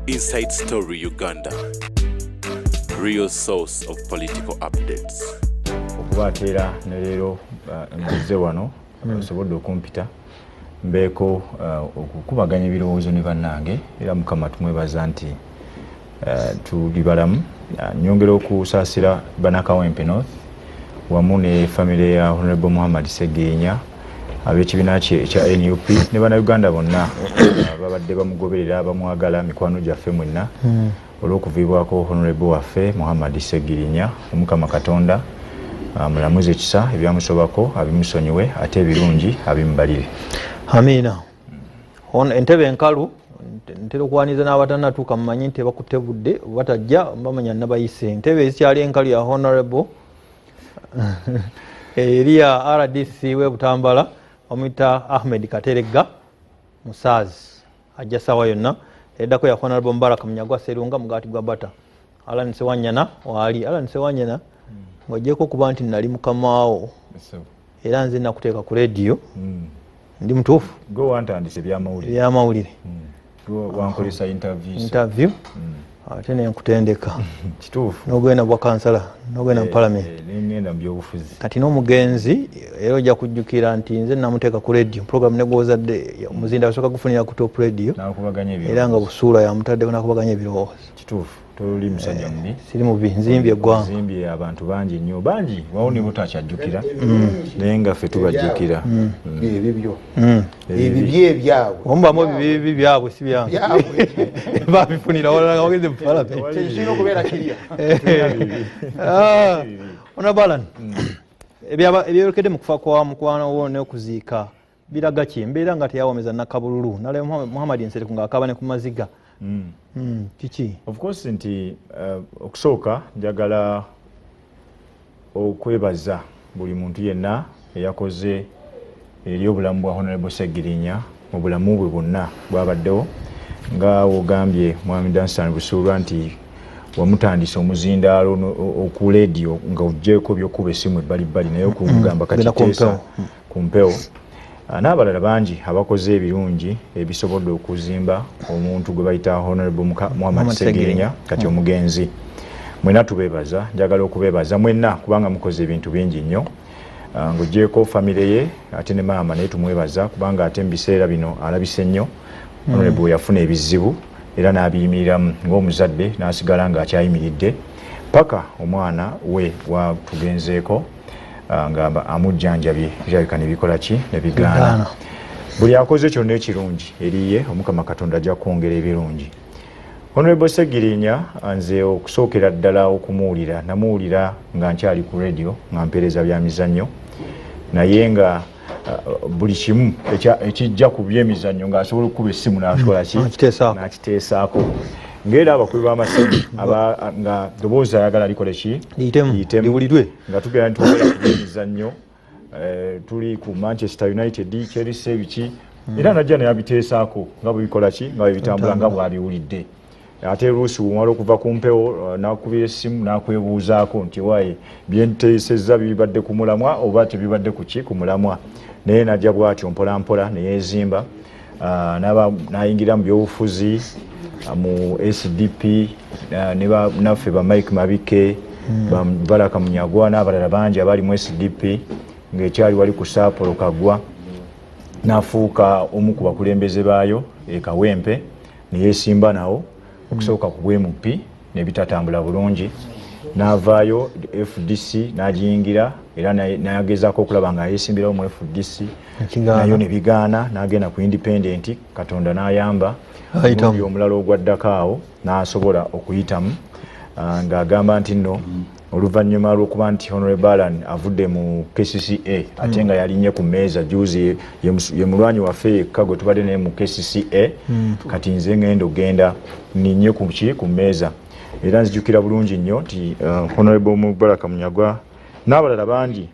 Inside Story Uganda, real source of political updates. Okubateera ne leero nzize wano osobodde okumpita mbeeko okukubaganya ebirowoozo ne bannange era Mukama tumwebaza nti tuli balamu. Nyongera okusaasira Banakawempe North wamu ne famire ya Honorable Muhammad Sseggirinya ab'ekibiina ekya NUP ne bannayuganda bonna babadde bamugoberera bamwagala mikwano gyaffe mwenna olw'okuviibwako Honorable waffe Muhammad Sseggirinya. Omukama Katonda mulamuze ekisa ebyamusobako abimusonyiwe ate ebirungi abimubalire. Amina. Entebe enkalu ntera okuwaniza n'abatanatuuka mumanyi nti bakutte budde batajja bamanya nabayise. Entebe ezikyali enkalu ya Honorable eriya RDC we Butambala omuyita Ahmed Kateregga Musaazi ajja sawa yonna eddako ya Honorable Mbaraka Munyagwa Serunga Mugati gwa Bata Alan Sewanyana wali Alan Sewanyana ng'ogyeko kuba nti nali mukamaawo era nze nakuteeka ku radio ndi mutuufu go wantandise byamawulire go wankolesa interview ate ne nkutendeka kituufu n'ogenda bwa kansala n'ogenda mu parliament n'engenda mu byobufuzi kati n'omugenzi era ojja kujjukira nti nze namuteeka ku radio program ne gwozadde omuzinda asooka gufunira ku top radio era nga busuula yamutaddeko nakubaganya ebirowoozo. Kituufu toli musajja mubi siri mubi nzimbye eggwanga nzimbye abantu bangi nnyo bangi wawo ne butakyajjukira naye nga ffe tubajjukira ebibyo ebibyo ebyabwe omubamu ebibi byabwe si byange babifunira wala wageze mu parliament tekirina okubeera kirya onabalan ebyerekedde mu kufa kwa mukwano wo n'okuziika biraga ki embeera nga teyawomeza Nakabululu nale Muhammad Nsereko ng'akabane ku maziga kiki? Of course nti okusooka njagala okwebaza buli muntu yenna eyakoze eri obulamu bwa Honorable Sseggirinya mu bulamu bwe bwonna bwabaddewo nga wogambye Mwami Danstan Busuulwa nti wamutandisa omuzindaalo oku radio nga ojjeeko byokuba essimu ebbalibbali naye okumugamba kakiteesa ku mpewo n'abalala bangi abakoze ebirungi ebisobodde okuzimba omuntu gwe bayita Honorable Muhammad Sseggirinya kati omugenzi. Mwenna tubeebaza, njagala okubeebaza mwenna kubanga mukoze ebintu bingi nnyo ng'oggyeko famire ye ate ne maama naye tumwebaza kubanga ate mu biseera bino alabise nnyo Honorable yafuna ebizibu era n'abiyimiriramu ng'omuzadde n'asigala ng'akyayimiridde paka omwana we watugenzeeko nga amujjanjabye birabika ne bikola ki ne bigaana. Buli akoze kyonna ekirungi eriye Omukama Katonda ajja kwongera ebirungi. Honorable Sseggirinya nze okusookera ddala okumuwulira namuwulira nga nkyali ku radio nga mpeereza bya mizannyo naye nga buli kimu ekijja ku byemizannyo ng'asobola okukuba essimu n'akola ki n'akiteesaako ng'era abakubi b'amasimu nga ddoboozi ayagala likole ki liwulirwe nga tugenda nituwera ku byemizannyo tuli ku Manchester United Chelsea ebiki era najja naye abiteesaako nga bwe bikola ki nga bwe bitambula nga bw'abiwulidde ate oluusi wumala okuva ku mpewo n'akubira essimu n'akwebuuzaako nti waaye byenteesezza bibadde ku mulamwa oba tebibadde ku ki ku mulamwa naye najja bw'atyo mpolampola ne yeezimba n'ayingira mu byobufuzi mu SDP naffe ba Mike Mabike ba Baraka Munyagwa n'abalala bangi abali mu SDP ng'ekyali wali ku Saapolo Kagwa n'afuuka omu ku bakulembeze baayo e Kawempe ne yeesimba nawo okusooka ku bwemup ne bitatambula bulungi n'avaayo FDC n'agiyingira era n'agezaako okulaba nga yeesimbirawo mu FDC nayo ne bigaana n'agenda ku independent Katonda n'ayamba omulundi omulala ogwaddako awo n'asobola okuyitamu ng'agamba nti nno oluvannyuma lw'okuba nti Honorable Alan avudde mu KCCA ate nga yalinnye ku mmeeza juzi ye mulwanyi waffe yekka gwe tubadde naye mu KCCA kati nze ngenda ogenda ninnye ku mmeeza era nzijukira bulungi nnyo nti Honorable Mubaraka Munyagwa n'abalala bangi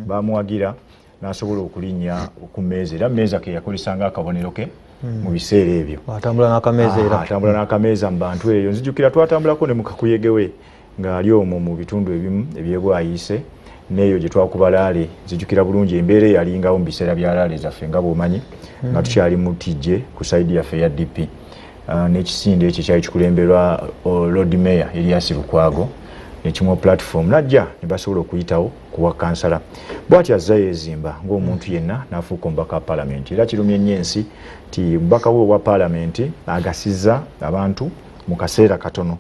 bamuwagira n'asobola okulinnya ku mmeeza era mmeeza ke yakolesanga akabonero ke mu biseera ebyo atambula n'akameeza mu bantu eyo nzijukira twatambulako ne mukakuyegewe ng'ali omwo mu bitundu ebimu ebyebwayise n'eyo gye twakuba laale nzijukira bulungi embeera eyalingawo mu biseera bya laale zaffe nga bw'omanyi nga tukyali mu tijje ku sayidi yaffe ya DP n'ekisinde ekyo kyali kikulemberwa Lord Mayor Elias Lukwago nekimu platform najja ne basobola okuyitawo kuwa kansala bw'ati azzayo ezimba ng'omuntu yenna n'afuuka omubaka wa paalamenti era kirumye nnyo ensi nti omubaka we wa paalamenti agasizza abantu mu kaseera katono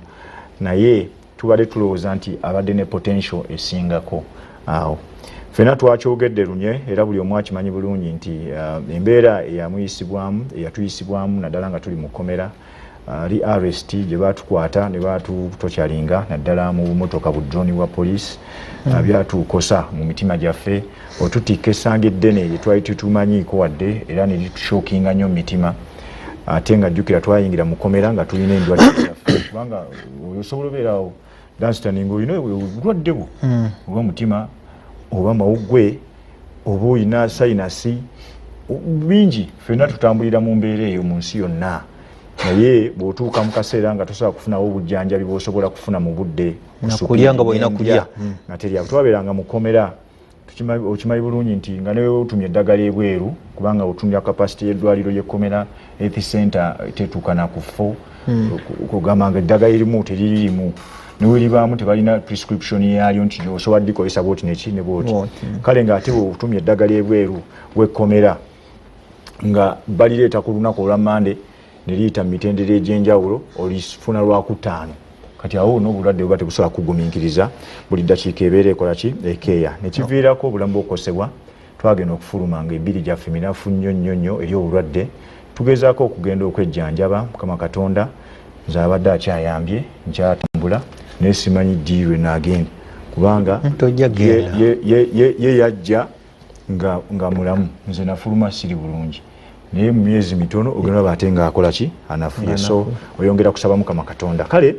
naye tubadde tulowooza nti abadde ne potential esingako awo ffenna twakyogedde lunye era buli omu akimanyi bulungi nti embeera eyatuyisibwamu naddala nga tuli mu kkomera li arrest gye baatukwata ne baatutokyalinga naddala mu bumotoka budroni bwa poliisi byatukosa mu mitima gyaffe otutikka essanga eddene lye twali tetumanyiiko wadde era ne litushokinga nnyo mu mitima ate nga jjukira twayingira mu kkomera nga tulina endwadde zaffe kubanga osobola obeerawo danstaning olina obulwadde bwo oba omutima oba mawuggwe oba olina sayinasi bingi ffenna tutambulira mu mbeera eyo mu nsi yonna naye bw'otuuka mu kaseera nga tosobola kufunawo obujjanjabi bw'osobola kufuna mu budde kulya nga bw'olina kulya nga terya twabeeranga mu kkomera okimanyi bulungi nti nga newe otumya eddagala ebweru kubanga otumya kapasite y'eddwaliro ly'ekkomera health center tetuuka na kufo kugamba nga eddagala erimu teririmu niwe libaamu tebalina prescription yaalyo nti osobola dikozesa bwoti neki ne bwoti kale ng'ate bw'otumya eddagala ebweru w'ekkomera nga balireeta ku lunaku olwa Mande ne liyita mu mitendera egy'enjawulo olifuna lwakutaano kati awo n'obulwadde buba tebusobola kugumiikiriza buli ddakiika ebeera ekola ki ekeeya ne kiviirako obulamu bw'okukosebwa twagenda okufuluma nga ebbiri gyaffe minafu nnyo eri obulwadde tugezaako okugenda okwejjanjaba Mukama Katonda nze abadde akyayambye nkyatambula naye simanyi ddi lwe naagenda kubanga ye yajja nga mulamu nze nafuluma siri bulungi naye mu myezi mitono ogenda olaba ate ng'akola ki anafuye so oyongera kusaba Mukama Katonda kale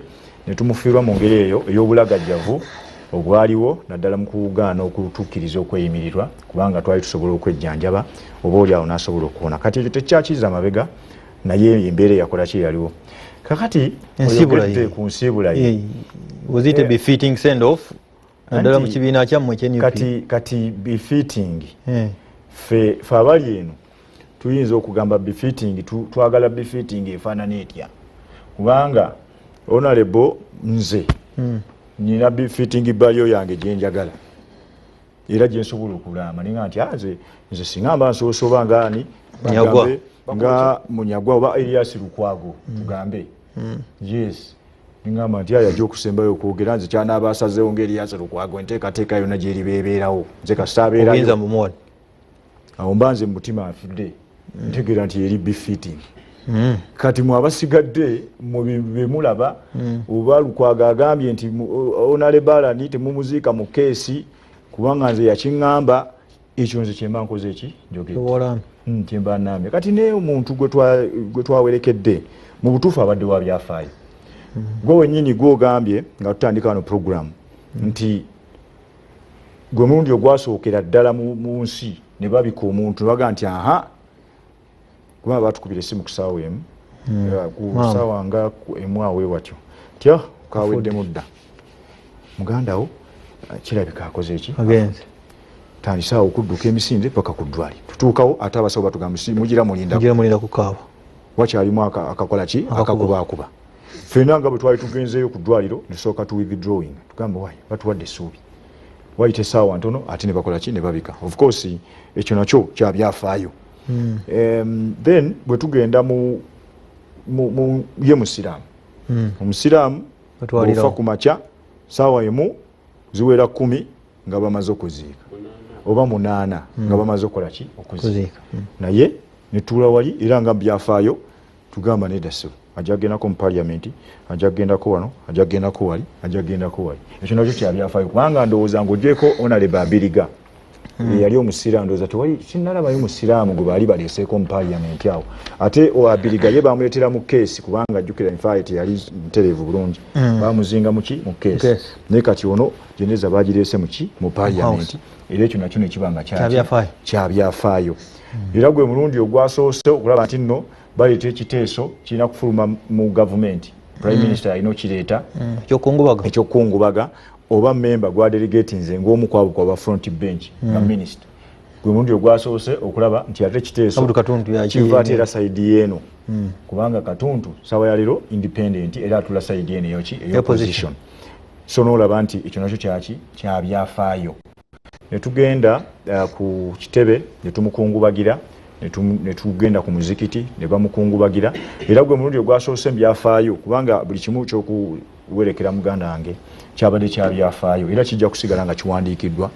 ne tumufiirwa mu ngeri eyo ey'obulagajjavu obwaliwo naddala mu kugaana okutukkiriza okweyimirirwa kubanga twali tusobola okwejjanjaba oba oli awo n'asobola okuwona kati tekyakiza amabega naye embeera yakola ki yaliwo kakati oyogedde ku nsiibula ye was it a befitting send off naddala mu kibiina kyammwe ekyeNUP kati befitting fe abali eno tuyinza okugamba befitting twagala befitting efaanana etya kubanga honorable nze nina befitting balio yange gyenjagala era gyensobola okulamba ninga nti nze singamba nsobola ngaani nga Munyagwa oba Elias Lukwago tugambe yes ningamba nti ajja okusembayo okwogera nze kyanaaba asazeewo nga Elias Lukwago enteekateeka yonna gyeri beebeerawo nze kasaabeerayo awo mba nze mu mutima afudde ntegeera nti eri befitting kati mu abasigadde mu bemulaba oba Lukwago agambye nti onale balani temumuziika mu keesi kubanga nze yakiŋŋamba ekyo nze kyemba nkoze eki njogedde kyemba namye kati naye omuntu gwe twawerekedde mu butuufu abadde wa byafaayo gwe wennyini gwogambye nga tutandika wano program nti gwe mulundi ogwasookera ddala mu nsi ne babika omuntu ne bagaa nti aha kubanga batukubira essimu ku ssaawa emu ku ssaawa nga emu awe watyo tya kaweddemu dda mugandawo kirabika akoze eki tandisaawo okudduka emisinde paka ku ddwaliro tutuukawo ate abasawo batugamba mugira mulinda kukaaba wakyalimu akakola ki akakubaakuba ffenna nga bwe twali tugenzeeyo ku ddwaliro nesooka tu withdrawing tugamba wayi batuwadde essuubi wayita essaawa ntono ate ne bakola ki ne babika of course ekyo nakyo kyabyafaayo then bwe tugenda ye musiraamu omusiraamu ofa ku makya ssaawa emu ziwera 10 nga bamaze okuziika oba 8 nga bamaze okukola ki okuziika naye netuula wali era nga byafaayo tugamba nedasibu ajja kugendako mu paliamenti ajja kugendako wano ajja kugendako wali ajja kugendako wali ekyo nakyo kyabyafaayo kubanga ndowooza ng'ogyeko Honorable Abiriga yali omusiraamu ndowooza tewali sinnalabayo musiraamu gwe baali baleeseeko mu paliamenti awo ate Abiriga ye bamuleetera mu keesi kubanga ajjukira infact yali mutereevu bulungi bamuzinga muki mu keesi naye kati ono jeneza bagireese muki mu paliamenti era ekyo nakyo nekibanga kyabyafaayo era gwe mulundi ogwasoose okulaba nti nno baleeta ekiteeso kirina kufuluma mu gavumenti prime minister alina okireeta ekyokungubaga oba member gwa delegatinze ng'omu kwabo kwa front bench nga minister gwe mulundi ogwasoose okulaba nti ate Kiteeso kiva ate era sayidi yeeno kubanga Katuntu sawa ya leero independent era atula sayidi yeeno eyo position so n'olaba nti ekyo nakyo kya byafaayo ne tugenda ku kitebe ne tumukungubagira ne tugenda ku muzikiti ne bamukungubagira era gwe mulundi ogwasoose byafaayo kubanga buli kimu ky'okuwerekera muganda wange kyabadde kya byafaayo era kijja kusigala nga kiwandiikiddwa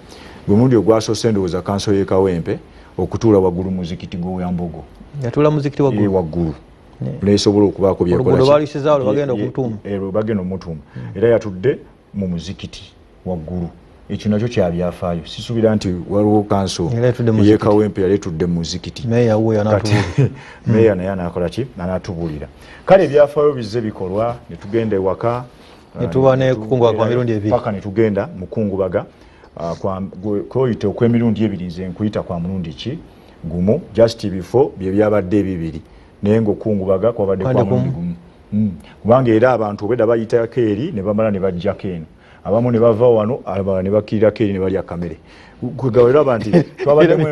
gwe mulundi ogwasoose ndowooza kanso y'e Kawempe okutuula waggulu muzikiti gw'Oyambogo yatuula muzikiti waggulu neesobola okubaako bagenda omutuuma era yatudde mu muzikiti waggulu ekyo nakyo kya byafaayo sisuubira nti waliwo kanso y'e Kawempe yali etudde mu muzikiti meeya naye anaakola ki anaatubulira kale ebyafaayo bizze bikolwa ne tugenda ewaka netuba nekukungubaga kwa mirundi ebiri paka ne tugenda mukungubaga kwoyita okw'emirundi ebiri nze nkuyita kwa mulundi ki gumu just before bye byabadde ebibiri naye ng'okungubaga kwabadde kwa mulundi gumu kubanga era abantu obwedda bayitako eri ne bamala ne bajjako eno abamu ne bava wano abalala ne bakkirirako eri ne balya kamere kwegaweraba nti twabadde mu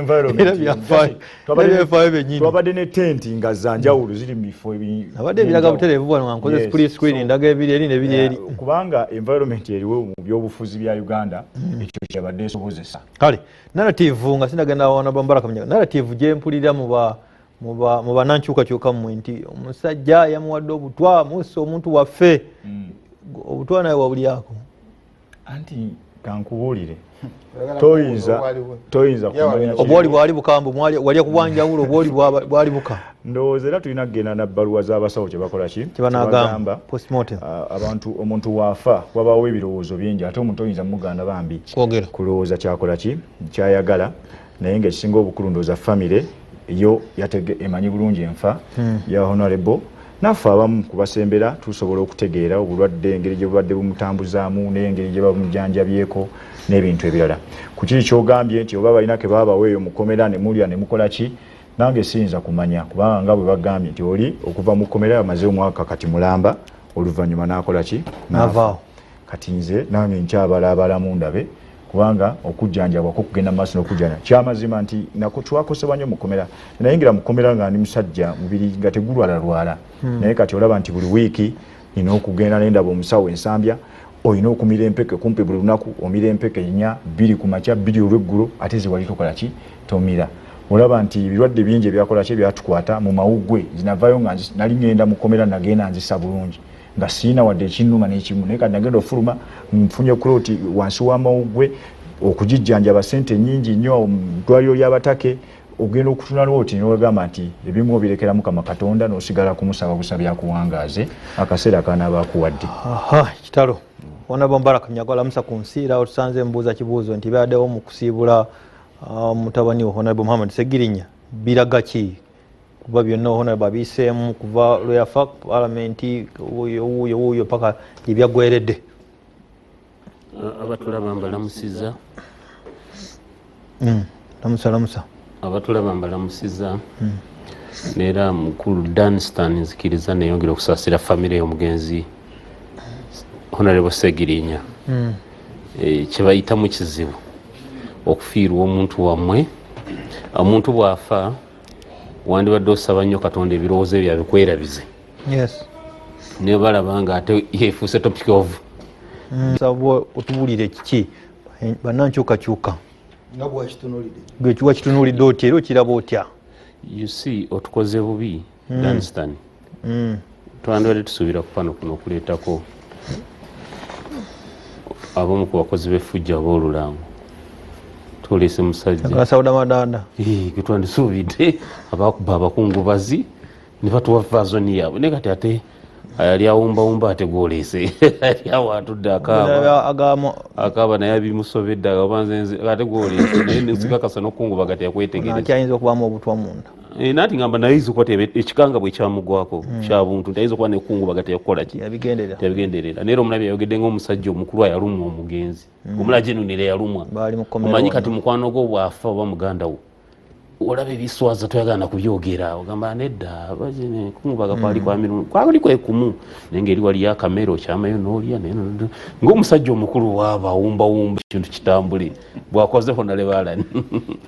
twabadde ne tenti nga zanjawulo ziri mu bifo abadde ebiraga butereevu bwano nga nkoze split screen ndaga ebiri eri nebiri eri kubanga environment eriwo mu byobufuzi bya Uganda ekyo kyabadde esobozesa kale narrative nga sinagenda wana bambala kamenya narrative gye mpulira mu banankyukakyuka mmwe nti omusajja yamuwadde obutwa musse omuntu waffe obutwa naye wabulyako anti kankubuulire toyinza kumanya obwoli bwali bukambu walya kubwanjawulo obwoli bwali buka ndowooza era tulina kugenda na bbaluwa z'abasawo kye bakola ki kyebanagamba postmortem omuntu waafa wabaawo ebirowoozo bingi ate omuntu oyinza muganda bambi kulowooza kyakola ki kyayagala naye ng'ekisinga obukulu ndowooza famire yo emanyi bulungi enfa ya honorable naffe abamu kubasembera tusobola okutegeera obulwadde engeri gye bubadde bumutambuzaamu n'engeri gye bamujanjabyeko n'ebintu ebirala ku kiri kyogambye nti oba balina ke baabawo eyo mukomera ne mulya ne mukola ki nange siyinza kumanya kubanga nga bwe bagambye nti oli okuva mu kkomera amaze omwaka kati mulamba oluvannyuma n'akola ki n'avaawo kati nze nange nkyabalaabalamu ndabe kubanga okujjanjabwa ko kugenda maaso n'okujjana kyamazima nti nako twakosebwa nnyo mukomera nayingira mukomera nga ndi musajja mubiri nga tegulwalalwala naye kati olaba nti buli wiiki nina okugenda nendaba omusawo ensambya olina okumira empeke kumpi buli lunaku omira empeke 4 2 ku makya 2 olweggulo ate ziwali tokola ki tomira olaba nti ebirwadde bingi ebyakola ki ebyatukwata mu mawuggwe zinavayo nga nali ngenda mukomera nagenda nzisa bulungi nga siina wadde ekinnuma n'ekimu naye kati nagenda ofuluma nfunye kuloti wansi w'amawuggwe okugijjanjaba ssente nnyingi nnyo mu ddwaliro ly'abatake ogenda okutunalawo oti nowegamba nti ebimu obirekera Mukama Katonda n'osigala kumusaba busabi akuwangaaze akaseera kanaaba akuwadde kitalo Honorable Mbaraka Munyago alamusa ku nsi era otusanze mbuuza kibuuzo nti byaddewo mu kusiibula mutabani wa Honorable Muhammad Segirinya biraga ki kuba byonna Honorable abiseemu kuva lwe yafa palamenti wuuyo paka ebyaggweredde abatulaba mbalamusiza lamusa abatulaba mbalamusiza neera mukulu Danstan nzikiriza neyongera okusaasira famire y'omugenzi Honorable Segirinya kyebayitamu kizibu okufiirwa omuntu wammwe omuntu bw'afa wandibadde osaba nnyo Katonda ebirowoozo ebyo abikwerabize naye balaba nga ate yeefuuse topic of sabwa otubulire kiki bannankyukakyuka gwe wakitunuulidde otya era okiraba otya you see otukoze bubi Danstan twandibadde tusuubira ku pano kuno okuleetako abamu ku bakozi b'effujja ab'olulango tuleese musajja Sauda Madanda getwandisuubidde abakuba abakungubazi ne batuwa vazoni yaabwe naye kati ate yali awumbawumba ate gwoleese yali awo atudde akaaba naye abimusobedde ate gwoleese naye nsikakasa n'okukungubaga teyakwetegereza akyayinza okubamu obutwa munda nati ngamba nayinza okuba ekikanga bwe kyamugwako kyabuntu nti ayinza okuba nekukungubaga teyakukola ki teyabigenderera naye omulabi yayogedde ng'omusajja omukulu ayalumwa omugenzi omulala gyenunire yalumwa omanyi kati mukwano gwo bwafa oba muganda wo olaba ebiswaza toyagala kubyogera ogamba nedda kumubaga kwali kwa mirundi kwali kwekumu naye ngeri wali akamera okyamayo n'olya ng'omusajja omukulu waabawumbawumba ekintu kitambule bwakozeho nalebalani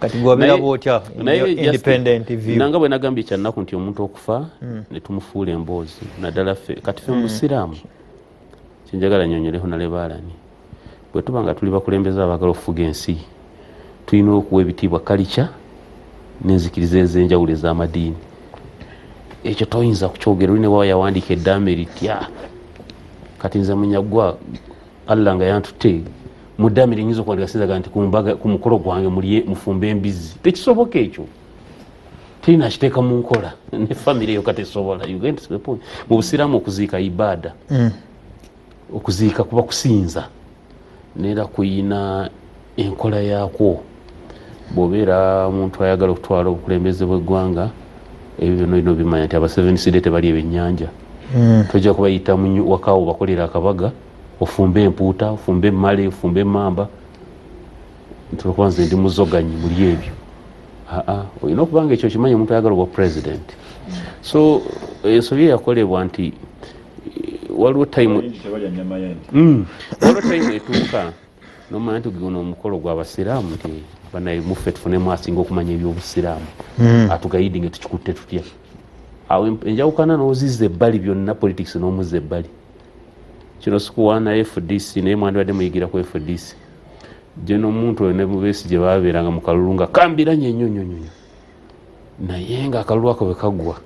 kati gwabiraba otya independent view nanga bwe nagambye ekyannaku nti omuntu okufa ne tumufuula emboozi naddala ffe kati ffe mu busiraamu kyenjagala nyonyoleho nalebalani bwe tuba nga tuli bakulembeza abaagala okufuga ensi tulina okuwa ebitiibwa kalica n'enzikiriza ez'enjawulo ez'amadiini ekyo toyinza kukyogera olina wawa yawandiika eddaame litya kati nze munyaggwa allah nga yantute mu ddaame linyinza okuwandika sinzaga nti ku mukolo gwange mufumbe embizi tekisoboka ekyo terina kiteeka mu nkola ne famire eyo katesobola mu busiraamu okuziika ibaada okuziika kuba kusinza neera kuyina enkola yaakwo bw'obeera omuntu ayagala okutwala obukulembeze bw'eggwanga ebyo byonna olina obimanya nti aba seven side tebali ebyennyanja tojja kubayita wakaawo bakolera akabaga ofumbe empuuta ofumbe emmale ofumbe emmamba ntolwokuba nze ndi muzoganyi muli ebyo olina okuba nga ekyo kimanya omuntu ayagala obwa president so ensobi eyakolebwa nti waliwo time etuuka nomanya nti guno omukolo gw'abasiraamu nti banaye muffe tufunemu asinga okumanya ebyobusiraamu atugayidinge tukikutte tutya awo enjawukana n'ozizza ebbali byonna politics n'omuzza ebbali kino sikuwaana FDC naye mwandibadde muyigira ku FDC gye n'omuntu oyo ne Besigye gye baabeeranga mu kalulu nga kambiranye nnyo naye nga akalulu ako bwe kagwa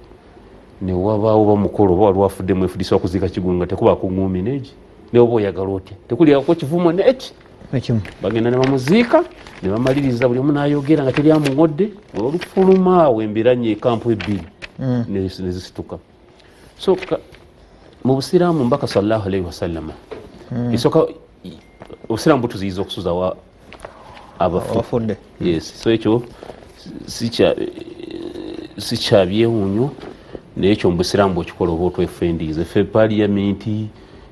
ne wabaawo bamukolo oba wali wafuddemu FDC wakuziika kigulu nga tekubaako ngumi neegi ne oba oyagala otya tekulyako kivumo neki bagenda ne bamuziika ne bamaliriza buli omu n'ayogera nga teri amuŋodde olufuluma awo embiranye ekampu ebbiri ne zisituka so mu busiraamu mbaka sallallahu alaihi wasallama isooka obusiraamu butuziyiza okusuza abafudde yes so ekyo sikyabyewunyo naye ekyo mu busiraamu bwekikola oba otwefendiize ffe paliyamenti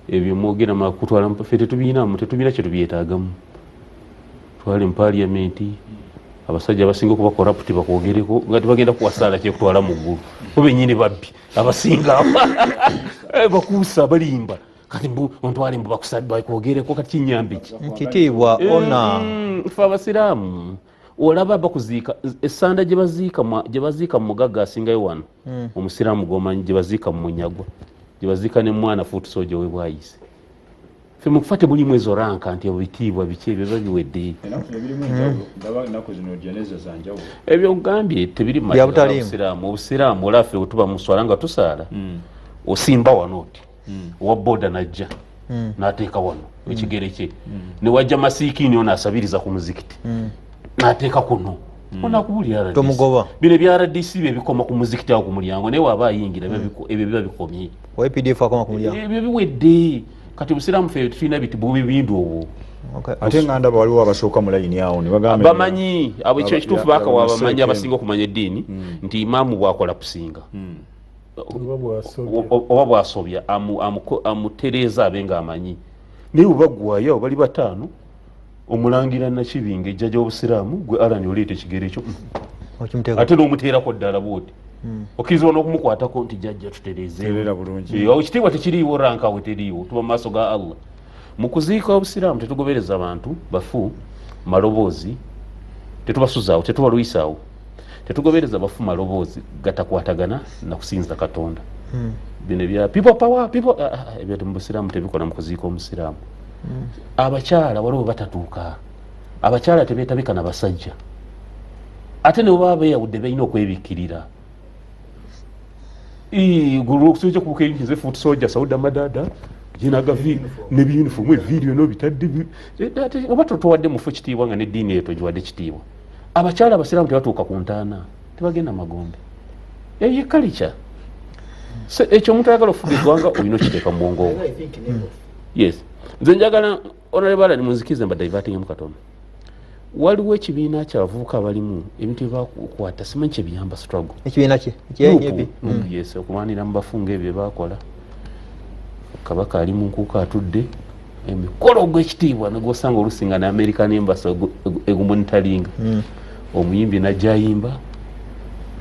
ebyo mwogera makutwala ffe tetubina kyetubyetaagamu twali mu paliyamenti abasajja abasinga okuba corrupt bakwogereko nga tebagenda kuwasaala kyekutwala mu ggulu bo bennyini babbi abasinga bakuusa balimba kati ontwale mbu bakwogereko kati kinyambi ki kitiibwa ona ffe abasiraamu olaba bakuziika essanda gye baziika mu mugagga asingayo wano omusiraamu gomanyi gye baziika mu munyagwa gye baziika ne mwana fuuti soja we bwayise ffe mu kufa temulimu ezo ranka nti ebitiibwa biki ebyo biba biwedde ebyo ngambye tebiri mubusiraamu obusiraamu olaba ffe bwe tuba muswala nga tusaala osimba wano oti owa booda najja n'ateeka wano ekigere kye ne wajja masiikiini ono asabiriza ku muzikiti n'ateeka kuno onakubulira tomugoba bino ebya RDC bikoma ku muzikiti awo ku mulyango naye waaba ayingira ebyo biba bikomye YPDF akoma ku mulyango ebyo biwedde kati busiraamu ffe tulina bitibu bibindu obwo ate nga ndaba waliwo abasooka mu layini awo ne bagamba bamanyi abo ekyo ekituufu baakawa bamanyi abasinga okumanya eddiini nti imaamu bwakola kusinga oba bwasobya amutereeza abe ng'amanyi naye bwebagwayo abo bali bataano omulangira nakibinga ejjajja w'obusiraamu gwe alani oleeta ekigere ekyo ate n'omuteerako ddala bwoti okkirizibwa n'okumukwatako nti jjajja tutereezeewo ekitiibwa tekiriiwo rankawe teriiwo tuba mu maaso ga Allah mu kuziika obusiraamu tetugobereza abantu bafu maloboozi tetubasuzaawo tetubalwisaawo tetugobereza bafu maloboozi gatakwatagana nakusinza Katonda bino ebya people power ebyo mu busiraamu tebikola mu kuziika omusiraamu abakyala waliwo batatuuka abakyala tebeetabika na basajja ate ne baba beeyawudde balina okwebikkirira gulukusoja kubuka erinze fuuti soja sauda madada jinaga ne biyunifomu evidiyo n'obitadde oba totowadde mufu kitiibwa nga n'eddiini eyo togiwadde kitiibwa abakyala abasiraamu tebatuuka ku ntaana tebagenda magombe eyo kalica ekyo omuntu ayagala okufuga eggwanga olina okiteeka mu bwongo obwo yes nze njagala onalebala nimunzikize mbadaivatingemu katono waliwo ekibiina ky'abavubuka abalimu ebintu byebakwata simanyi kyebiyamba struggle ekibiina kye yes okulwanira mu bafunga ebyo byebakola kabaka ali mu nkuuka atudde emikolo ogw'ekitiibwa negwosanga olusinga ne American Embassy egumonitalinga omuyimbi najja ayimba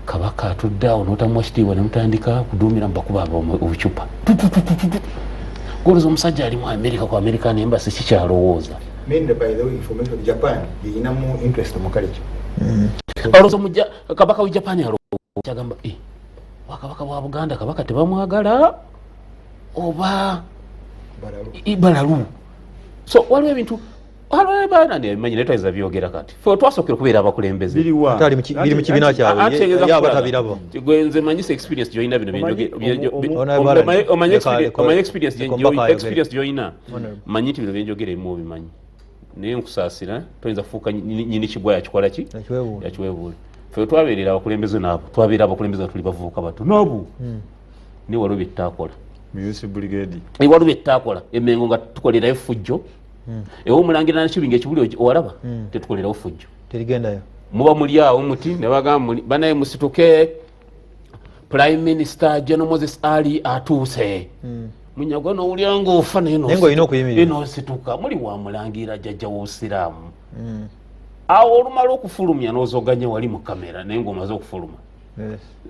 kabaka atudde awo n'otamuwa kitiibwa ne mutandika kuduumira mubakuba obucupa golooza omusajja ali mu America ku American Embassy kikyalowooza olowooza kabaka w'e Japan kyagamba wakabaka bwa Buganda kabaka tebamwagala oba balalu so waliwo ebintu manyi netwaiza byogera kati fe twasookera okubeera abakulembeze biri mu kibiina kyabwe abatabiraba nze manyisa experience gyoyina bino experience gyoyina manyi nti bino byenjogera ebimu obimanyi naye nkusaasira toyinza kufuuka nyini kigwa yakikola ki yakiwebuule fe twabeerera abakulembeze naabo twabeera abakulembeze nga tuli bavubuka batono abo naye waliwo byetutakola waliwo byetutakola emengo nga tukolerayo fujjo ewo omulangira nakibinga ekibuli owalaba tetukolerawo fujjo terigendayo muba muli awo muti ne bagamba banaye musituke prime minister General Moses Ali atuuse Munyagwa n'owulira ng'ofa naye n'osituka muli wamulangira jjajja w'obusiraamu awo olumala okufulumya n'ozoganya wali mu kamera naye ng'omaze okufuluma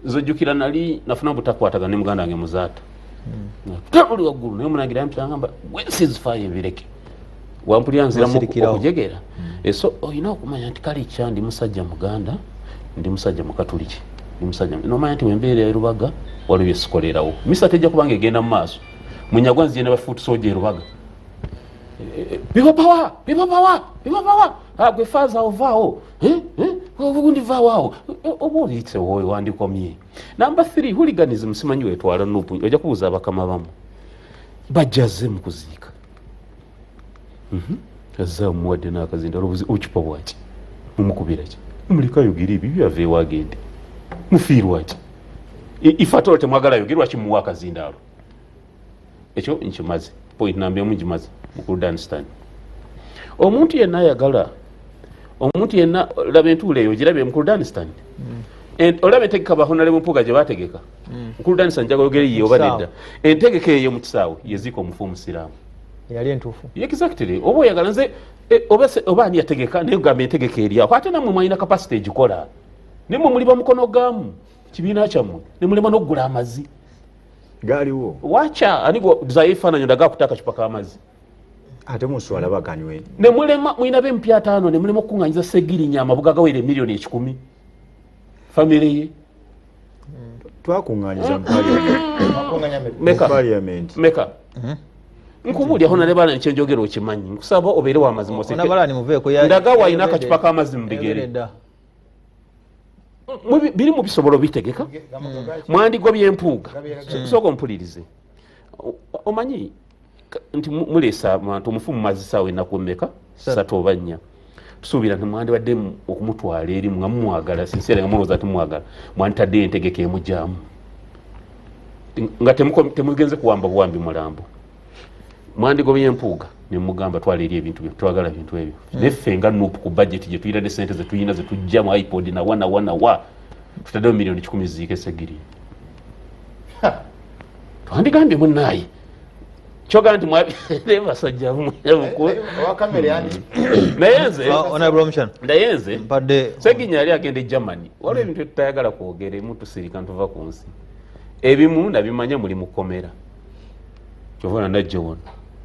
zojjukira nali nafuna butakwatagana ne muganda wange muzaata tabuli waggulu naye omulangira yampitangamba wensizifaayo ebireke wampulira nziramu okujegera so olina okumanya nti kale kya ndi musajja muganda ndi musajja mukatuliki ndi musajja nomanya nti wembeera e Rubaga waliwo byesikolerawo misa tejja kubanga egenda mu maaso Munyagwa nzije ne bafuuti soja e Rubaga bibapawa gwe faaza ovaawo obugundi vaawo oba oliitse woyo wandikomye namba 3 hooliganism simanyi wetwala nupu ojja kubuuza abakama bamu bajjaze mu kuziika azza muwadde n'akazinda olubuzi okipa bwaki mumukubira ki mulika ayogera ebyo byava ewagende mufiirwa ki ife ate olwo temwagala ayogerwa ki muwa akazindaalo ekyo nkimaze point namba emu ngimaze mu Kurdistan omuntu yenna ayagala omuntu yenna laba entuula eyo girabye mu Kurdistan olaba entegeka bahonale mu mpuga gye baategeka mu Kurdistan njagala ogere ye oba nedda entegeka eyo mu kisaawe yeziika omufu omusiraamu yali entuufu exactly oba oyagala nze oba ani yategeka naye ogamba entegeka eriawo ate nammwe mwalina kapasite egikola naye mwe muli bamukono gaamu kibiina kyammwe ne mulema n'okugula amazzi gaaliwo wacha anigo zaye ebifaananyi ndaga kutaka akacupa k'amazzi ate muswala baganywe ne mulema mwina b'empya 5 ne mulema okuŋŋanyiza Segirinya amabuga agawera emiliyoni 10 famire ye twakuŋŋanyiza parliament meka nkubuulya hona ne bala nkyenjogera okimanyi nkusaba obeere w'amazima ndaga walina akacupa k'amazzi mu bigere biri mu bisobolo bitegeka mwandigwa by'empuuga sooka ompulirize omanyi nti muleesa abantu omufu mu mazzi saawa ennaku mmeka 3 oba 4 tusuubira nti mwandibadde okumutwala erimu nga mumwagala sinseera nga mulowooza timwagala mwanditadde entegeka emujjaamu nga temugenze kuwamba buwambi mulambo mwandigobye empuuga nemugamba twala eri ebintu byo twagala bintu ebyo neffe nga nupu ku budget gye tuyina ne sente zetuyina zetujja mu iPod na wana tutaddewo miliyoni 10 ziike Segirinya twandigambye munaayi kyogaa nti basajja naye nze Segirinya yali agenda e Germany waliwo ebintu etutayagala kwogera emu tusirika ntuva ku nsi ebimu nabimanya muli mukomera kyovana najja wano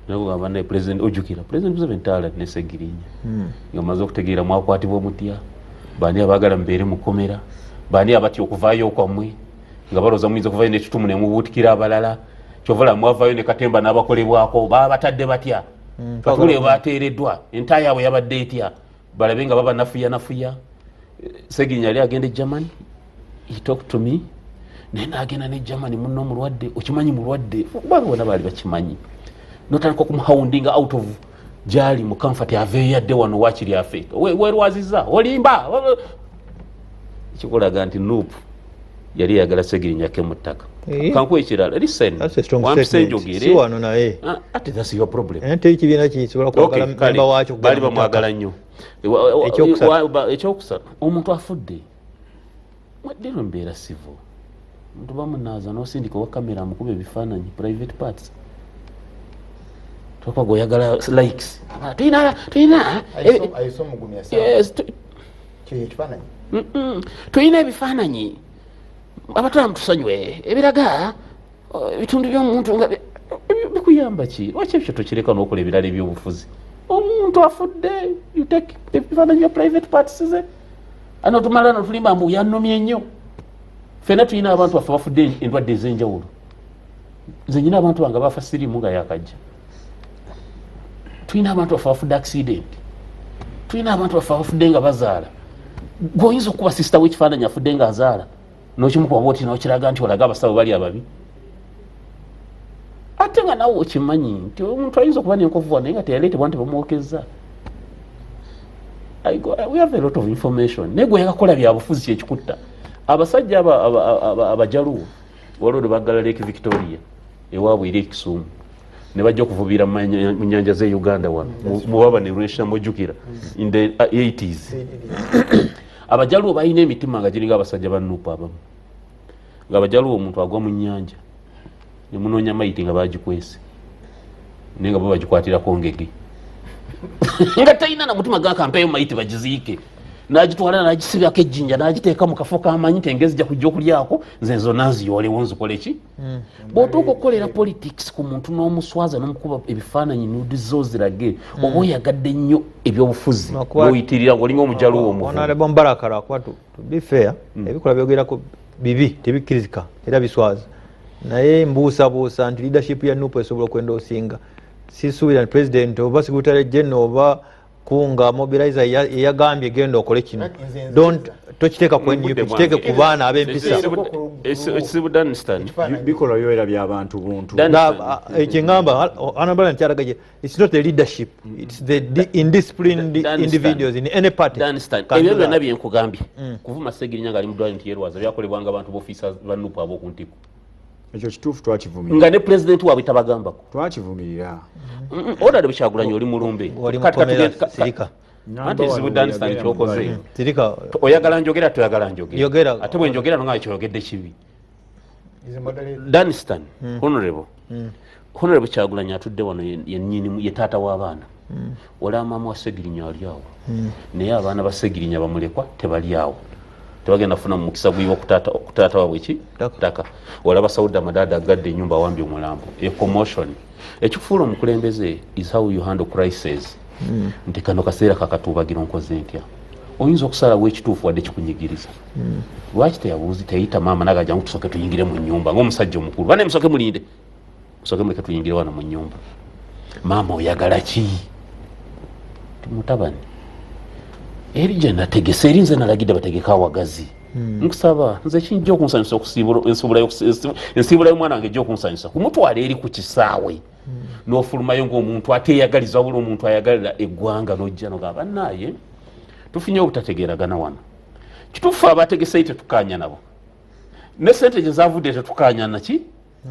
nakugamba naye president ojjukira president Museveni taala ne Segirinya nga maze okutegeera mwakwatibwa omutya baani abaagala mubeere mukomera baani abatya okuvaayo kwammwe nga balooza muyinza okuvaayo n'ekitumu ne mubuutikira abalala kyovala mwavaayo ne Katemba n'abakolebwako baba batadde batya Katule bateereddwa entaaya yaabwe yabadde etya balabe nga baba nafuya Segirinya yali agenda e Germany he talked to me naye naagenda ne Germany munno mulwadde okimanyi mulwadde baba bona baali bakimanyi notandika okumuhoundinga out of gyali mu comfort aveeyo yadde wano wakiri afe werwaziza olimba kikulaga nti nuupu yali yagala Segirinya ke mu ttaka kankuwa ekirala listen wampise njogere ate that's your problem baali bamwagala nnyo ekyokusatu omuntu afudde mwaddeno mbeera sivo omuntu bamunaaza n'osindika owa kamera amukuba ebifaananyi private parts tokwaga oyagala likes tulina ebifaananyi abatwala mutusanywe ebiraga ebitundu by'omuntu nga bikuyamba ki lwaki ebyo tokireka n'okola ebirala ebyobufuzi omuntu afudde you take ebifaananyi bya private parts ze ano tumala notulimba mbu yannomye nnyo fena tulina abantu baffe bafudde endwadde ez'enjawulo nze nyina abantu bange bafa sirimu nga yakajja tulina abantu baffe bafudde accident tulina abantu baffe bafudde nga bazaala gweoyinza okuba sisita w'ekifaananyi afudde nga azaala nokimukuba bwoti nokiraga nti olaga abasawo bali ababi ate nga nawe okimanyi nti omuntu ayinza okuba nenkovuwa naye nga teyaleetebwa nti bamwokeza we have a lot of information naye gwe yakakola byabufuzi kyekikutta abasajja abajaluwo waliwo nebaggala Lake Victoria ewaabwe eri ekisuumu ne bajja okuvubira mu nyanja ze Uganda wano mubaba ne lwesha mujjukira in the 80s abajaluwo balina emitima nga giringa abasajja ba Nuupu abamu nga abajaluwo omuntu agwa mu nyanja ne munoonya mayiti nga bagikwese naye nga bo bagikwatirako ngege nga talina na mutima gakampeeyo mayiti bagiziike n'agitwala n'agisibako ejjinja n'agiteeka mu kafo kamanyi nti engezi jja kujja okulyako nze nzo nanziyoolewo nzikole ki bw'otuuka okukolera politics ku muntu n'omuswaza n'omukuba ebifaananyi nudi zo zirage oba oyagadde nnyo ebyobufuzi n'oyitirira ng'olinga omujaluwo omuvu Honorable Mbaraka Lwakwa to be fair ebikola byogerako bibi tebikkirizika era biswaza naye mbuusabuusa nti leadership ya Nuupu esobola okwenda osinga sisuubira nti president oba secretary general oba kunga mobilizer yagambye genda okole kino tokiteeka ku NUP kiteeke ku baana ab'empisa ekizibu Danstan bikola byoera by'abantu buntu ekyengamba Honorable nkyalagaje it's not the leadership it's the indisciplined individuals in any party ebyo byonna byenkugambye kuvuma Segirinya ng'ali mu ddwaliro nti yerwaza byakolebwanga abantu b'ofiisa ba Nuupu ab'okuntiko ekyo kituufu twakivumirira nga ne president waabwe tabagambako twakivumirira odade Bukyagulanyi oli mulumbe sirika anti ekizibu Danstan kyokoze sirika oyagala njogera toyagala njogera ate bwe njogera nonga kyoyogedde kibi Danstan honorable Kyagulanyi atudde wano yennyini ye taata w'abaana olaba maama wa Segirinya ali awo naye abaana ba Segirinya bamulekwa tebali awo tebagenda kufuna mu mukisa gwiwa okutaata waabwe ki ttaka olaba Sauda Madada agadde ennyumba awambye omulambo commotion ekikufuula omukulembeze is how you handle crisis nti kano kaseera kakatuubagira nkoze ntya oyinza okusalawo ekituufu wadde kikunyigiriza lwaki teyabuuzi teyita maama nagajangu tusooke tuyingire mu nnyumba ng'omusajja omukulu bane musooke mulinde musooke muleke tuyingire wano mu nnyumba maama oyagala ki mutabani eri gye nategese eri nze nalagidde bategeka awagazi nkusaba nze kijja okunsanyusa ensiibula y'omwana wange ejja okunsanyusa kumutwala eri ku kisaawe n'ofulumayo ng'omuntu ateeyagaliza wabula omuntu ayagalira eggwanga n'ojja nogamba naye tufunye obutategeeragana wano kituufu abategeseyo tetukaanya nabo ne sente gye zavudde tetukaanya naki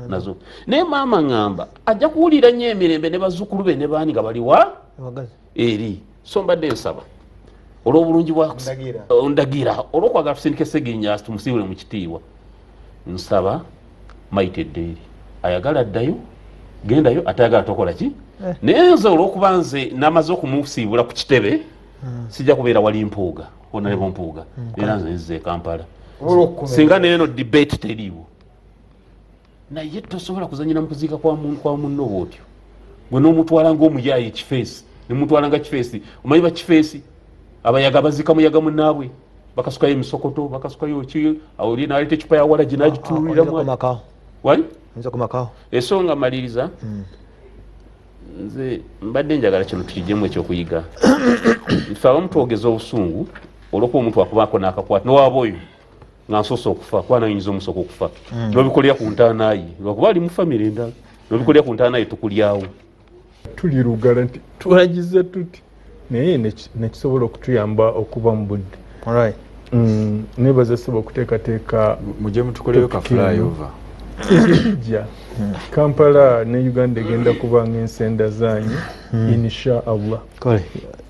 nazo naye maama ŋŋamba ajja kuwulira nnyo emirembe ne bazzukulu be ne baani nga baliwa eri so mbadde nsaba olw'obulungi bwa ndagira olw'okwagala tusindike Segirinya tumusiibule mu kitiibwa nsaba mayitedde eri ayagala addayo gendayo atayagala tokola ki naye nze olw'okuba nze namaze okumusiibula ku kitebe sijja kubeera wali mpuuga Honorable Mpuuga era nze nzize Kampala singa neeno debate teriiwo naye tosobola kuzanyira mu kuziika kwa munno bwotyo gwe n'omutwala ng'omuyaayi ekifeesi nemutwala nga kifeesi omanyi ba kifeesi abayaga bazika muyaga munnaabwe bakasukayo emisokoto bakasukayo ki awo oli naleeta ecupa ya walagi n'agituuliramu wali esonga maliriza nze mbadde njagala kino tukijjemu ekyokuyiga nfe abamu twogeza obusungu olwokuba omuntu akubaako n'akakwata nowaaba oyo nga nsoose okufa kuba nayinza omusooka okufa nobikolera ku ntaanaye lwakuba ali mu famire endala nobikolera ku ntaanaye tukulyawo tuli lugala nti twagize tuti naye nekisobola okutuyamba okuba mu budde nebaza soba okuteekateeka mujje mutukoleyo ka flyover ekijja Kampala ne Uganda egenda kubanga ensenda zanyu insha Allah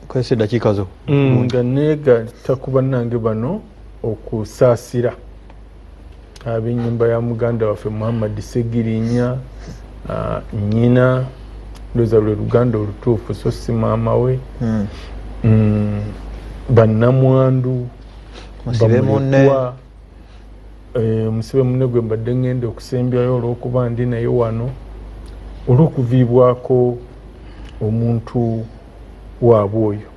kwese dakiika zo nga neegatta ku bannange bano okusaasira ab'ennyumba ya muganda waffe Muhammad Segirinya nnyina ndoza lwe luganda olutuufu so si maama we bannamwandu bamulekwa musibe munne gwe mbadde ngenda okusembyayo olw'okuba ndi naye wano olw'okuviibwako omuntu waabwe oyo.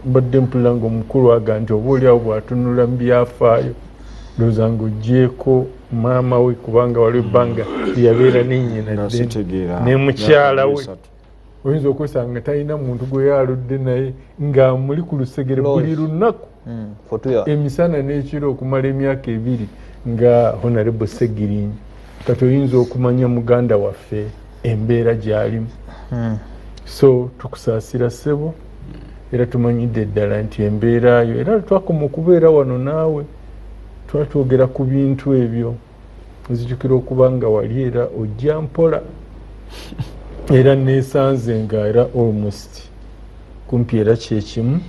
Mbadde mpulira ng'omukulu aga nti oba oliawo bw'atunula mu byafaayo ndowooza ng'oggyeko maama we kubanga waliwo ebbanga yabeera nennyina ne mukyala we oyinza okwesanga talina muntu gwe yaludde naye nga muli ku lusegere buli lunaku emisana n'ekiro okumala emyaka 2 nga Honorable Segirinnya. Kati oyinza okumanya muganda waffe embeera gy'alimu. So tukusaasira ssebo era tumanyidde ddala nti embeera yo era twakoma okubeera wano naawe twatwogera ku bintu ebyo nzijukira okuba nga wali era ojja mpola era neesanze nga era almost kumpi era kyekimu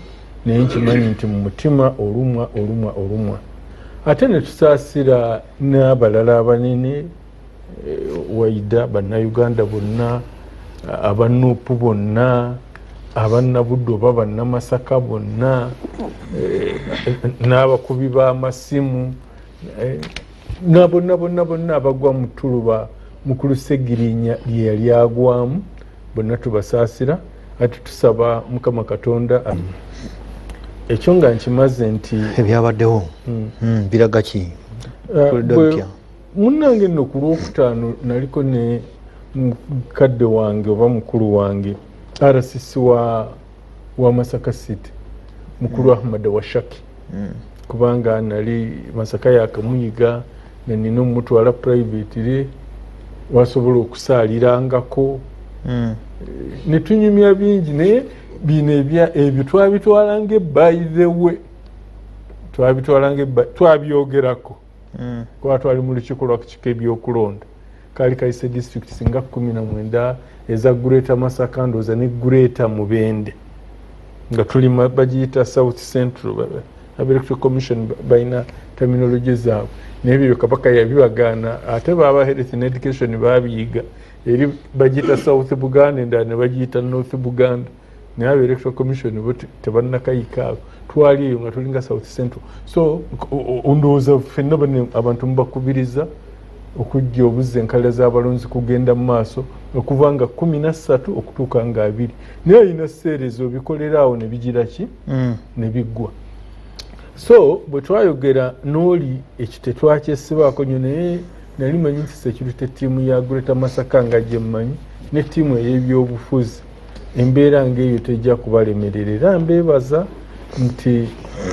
naye nkimanyi nti mu mutima olumwa ate ne tusaasira n'abalala abanene Waida bannayuganda bonna abanuupu bonna abannabuddu oba bannamasaka bonna n'abakubi b'amasimu bonna abagwa mu ttuluba mukulu Segirinnya lye yali agwamu bonna tubasaasira ate tusaba Mukama Katonda ekyo nga nkimaze nti ebyabaddewo biraga ki munnange nno ku Lwokutaano naliko ne mukadde wange oba mukulu wange RCC wa Masaka City mukulu Ahmad Washaki kubanga nali Masaka yakamuyiga nanina omutwala privately wasobola okusaalirangako netunyumya bingi naye bino ebyo twabitwalanga by the way twabyogerako kuba twali mu lukiiko lwakiiko ebyokulonda kaali kayise district singa 19 eza Greater Masaka ndooza ne Greater Mubende nga tuli bagiyita South Central Electoral Commission balina terminology zaabwe naye ebyo Kabaka yabibagaana ate baaba health and education baabiyiga eri bagiyita South Buganda endala ne bagiyita North Buganda naye aba Electoral Commission bo tebannakayikaako twali eyo nga tulinga South Central. So ndowooza ffenna abantu mubakubiriza okujja obuzza enkala z'abalonzi kugenda mu maaso okuva nga 13 okutuuka nga 2 naye alina seerezo obikolera awo ne bigira ki ne biggwa. So bwe twayogera n'oli ekyo tetwakyesibaako nnyo naye nali manyi nti security ttiimu ya Greater Masaka nga gye mmanyi ne ttiimu ey'ebyobufuzi embeera ng'eyo tejja kubalemerera era mbeebaza nti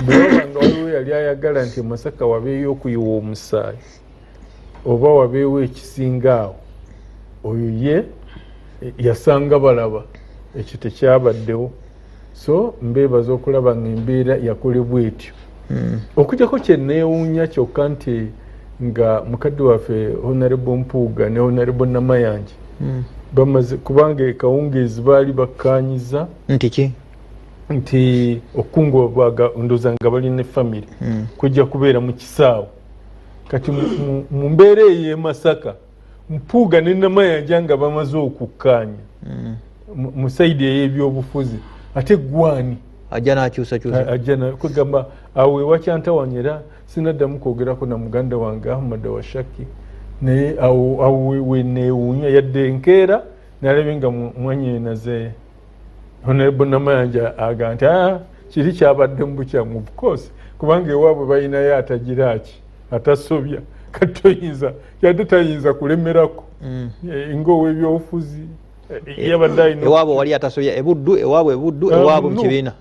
bwewabanga waliwo yali ayagala nti Masaka wabeeyo okuyiwa omusaayi oba wabeewo ekisinga awo oyo ye yasanga balaba ekyo tekyabaddewo. So mbeebaza okulaba nga embeera yakolebwa etyo okujjako kye neewuunya kyokka nti nga mukadde waffe Honorable Mpuuga ne Honorable Namayanja bamaze kubanga kawungeezi baali bakkaanyiza nti okungobwaga ndooza nga balina family kujja kubeera mu kisaawe kati mu mbeera eyo e Masaka Mpuuga ne Namayanja nga bamaze okukkaanya mu sayidi ey'ebyobufuzi ate gwani ajja n'akyusakyusa ajja kwegamba awo ewakyantawanyera sinaddamu kwogerako na muganda wange Ahmad Washaki naye awo weneewuunya yadde enkeera nalabe nga mwanyenaze Honorable Namayanja aga nti kiri kyabadde mu bukyamu of course kubanga ewaabwe balinayo atagiraki atasobya katoyinza yadde tayinza kulemerako ng'ow'ebyobufuzi ewaabwe wali atasobya ebuddu ewaabwe ebuddu ewaabwe mu kibiina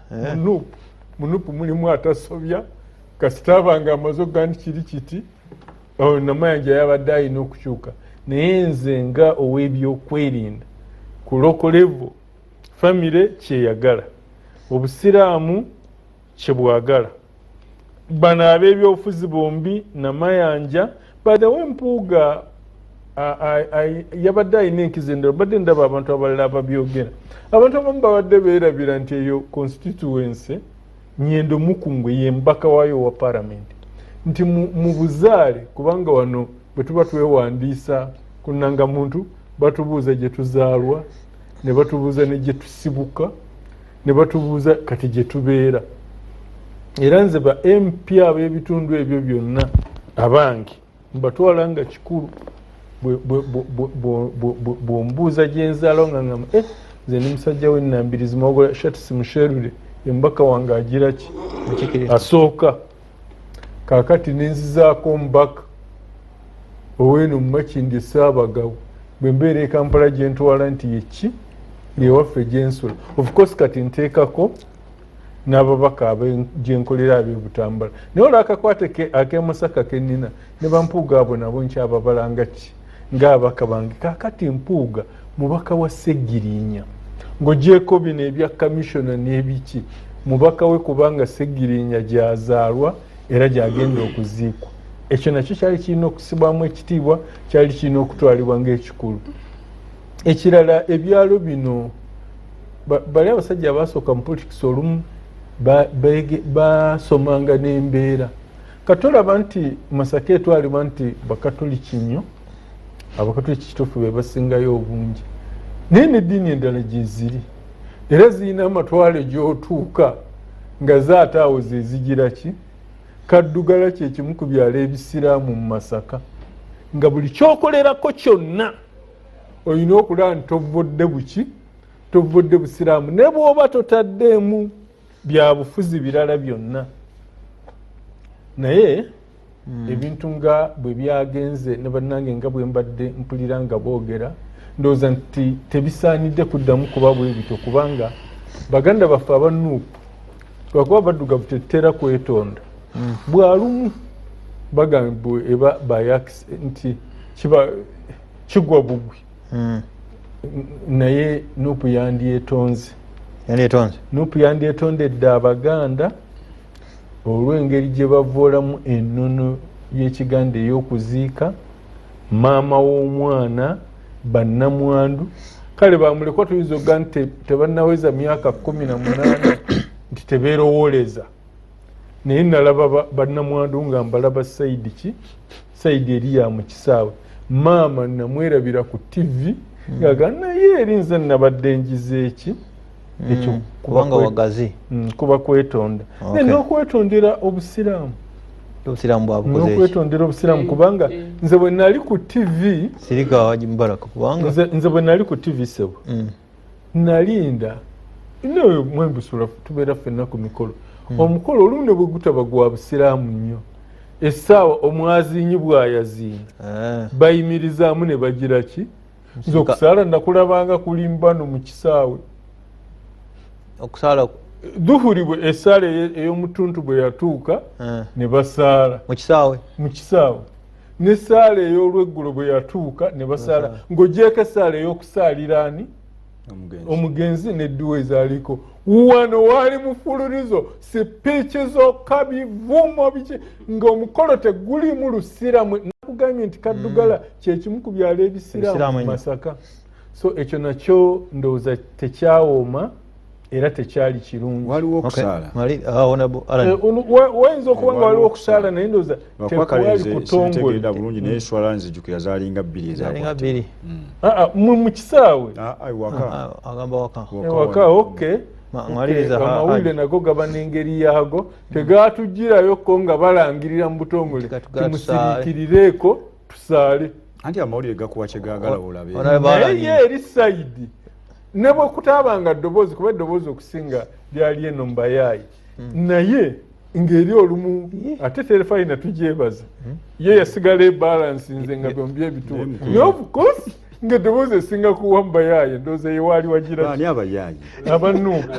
munupu mulimu atasobya kasitaba nga amaze gandi kiri kiti Namayanja yabadde alina okukyuka naye nze nga ow'ebyokwerinda ku local level famire kyeyagala obusiraamu kyebwagala bano ab'ebyobufuzi bombi Namayanja badawe Mpuuga yabadde alina enkizendero badde ndaba abantu abalala ababyogera abantu abamu babadde beerabira nti eyo constituency Nyendo Mukungwe ye mbaka waayo wa parliament nti mu buzaale kubanga wano bwe tuba twewandiisa ku nnangamuntu batubuuza gye tuzaalwa ne batubuuza ne gye tusibuka ne batubuuza kati gye tubeera era nze ba MP ab'ebitundu ebyo byonna abange mbatwala nga kikulu bw'ombuuza gye nzaala nga ngamba nze ni musajja w'ennambirizi mwagola shati simusherule embaka wange agira ki asooka kaakati nenzizaako omubaka ow'eno mu Makindye Ssaabagabo bwe mbeera e Kampala gye ntwala nti yeki yewaffe gyensula of course kati nteekako n'ababaka gye nkolera ab'e-Butambala naye olwo akakwate ak'e Masaka ke nnina ne bampuuga abo nabo nkyababala nga ki ng'abaka bange kaakati mpuuga mubaka wa Sseggirinya ng'ogyeko bino ebya kamishona n'ebiki mubaka we kubanga Sseggirinya gy'azaalwa era gy'agenda okuziikwa ekyo nakyo kyali kirina okusibwamu ekitiibwa kyali kirina okutwalibwa ng'ekikulu ekirala ebyalo bino bali abasajja abasooka mu politics olumu basomanga n'embeera katolaba nti Masaka etwalibwa nti bakatoliki nnyo abakatoliki kituufu be basingayo obungi naye n'eddiini endala gye ziri era zirina amatwale gy'otuuka nga zaate awo ze zigira ki kaddugala kyekimu ku byalo ebisiraamu mu Masaka nga buli kyokolerako kyonna olina okulaba nti tovvodde buki tovvodde busiraamu ne bw'oba totaddeemu bya bufuzi birala byonna naye ebintu nga bwe byagenze ne bannange nga bwe mbadde mpulira nga boogera ndowooza nti tebisaanidde kuddamu kuba bwe bityo kubanga baganda baffe abanuupu lwakuba baddugavu tetera kwetonda bwalumu bagambwe eba bayakisi nti kigwa bugwi naye nuupu yandyetonze nuupu yandyetondedde abaganda olw'engeri gye bavoolamu ennono y'ekiganda ey'okuziika maama w'omwana bannamwandu kale bamulekwa tuyinza okuga nti tebannaweza myaka 18 nti tebeerowooleza naye nalaba bannamwandu nga mbalaba sayidi ki sayidi eri ya mu kisaawe maama namwerabira ku TV ngaga naye eri nze nabadde njize eki ekyo kubanga wagazi kuba kwetonda naye n'okwetondera obusiraamu n'okwetondera obusiraamu kubanga nze bwe nali ku TV sirika wajimbaraka kubanga nze bwe nali ku TV sebo nalinda nawe mwembusula tubeera ffenna ku mikolo omukolo olumu ne bwe gutaba gwa busiraamu nnyo essaawa omwaziinyi bw'ayaziina bayimirizaamu ne bagira ki nze okusaala nakulabanga kulimbano mu kisaawe okusaala duhuri bwe essaala ey'omutuntu bwe yatuuka ne basaala mu kisaawe n'essaala ey'olweggulo bwe yatuuka ne basaala ng'ogyeko essaala ey'okusaalira ani omugenzi n'edduwa ezaaliko wano waali mufululizo sipiiki zokka bivumo biki ng'omukolo tegulimu lusiramu nakugambye nti kaddugala kyekimu ku byalo ebisiraamu mu Masaka so ekyo nakyo ndowooza tekyawooma era tekyali kirungi waliwo okusaala wayinza okuba nga waliwo okusaala naye ndowooza tekwali kutongole bulungi naye swala nzijukira zaalinga bbiri mu kisaawe ewaka okay amawulire nago gaba n'engeri yaago tegatugirayoko nga balangirira mu butongole timusiriikirireeko tusaale anti amawulire gakuwa kyegagala olabe naye eri sayidi ne bwe kutaabanga ddoboozi kuba eddoboozi okusinga lyali eno mubayaayi naye ng'eri olumu ate terefayina tugyebaza ye yasigala ebalansi nze nga byombi ebituwa naye of course ng'eddoboozi esinga kuwa mubayaayi ndowooza yewaali wagira abayaayi abanuupu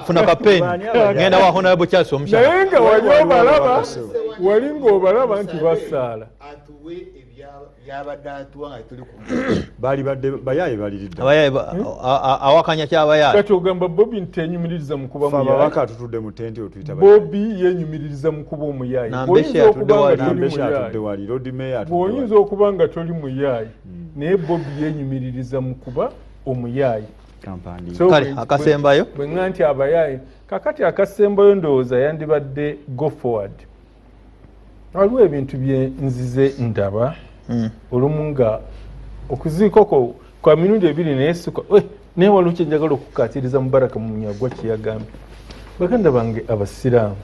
funa kapeni ngenda wa honorable Charles omusha naye nga wali ng'obalaba nti basaala baali badde bayaayi baliridde awakanya kyabayaayi kati ogamba Bobi nti enyumiririza mu kuba muyaayi ababaka tutudde mu tenti otuyita bayaayi Bobi yenyumiririza mu kuba omuyaayi bw'oyinza okuba nga toli muyaayi naye Bobi yenyumiririza mu kuba omuyaayi kale akasembayo bwe nga nti abayaayi kakati akasembayo ndowooza yandibadde go forward waliwo ebintu bye nzize ndaba olumu nga okuziikoko kwa mirundi ebiri naye naye waliwo kyenjagala okukatiriza Mubaraka Munyagwa kyeyagambye baganda bange abasiraamu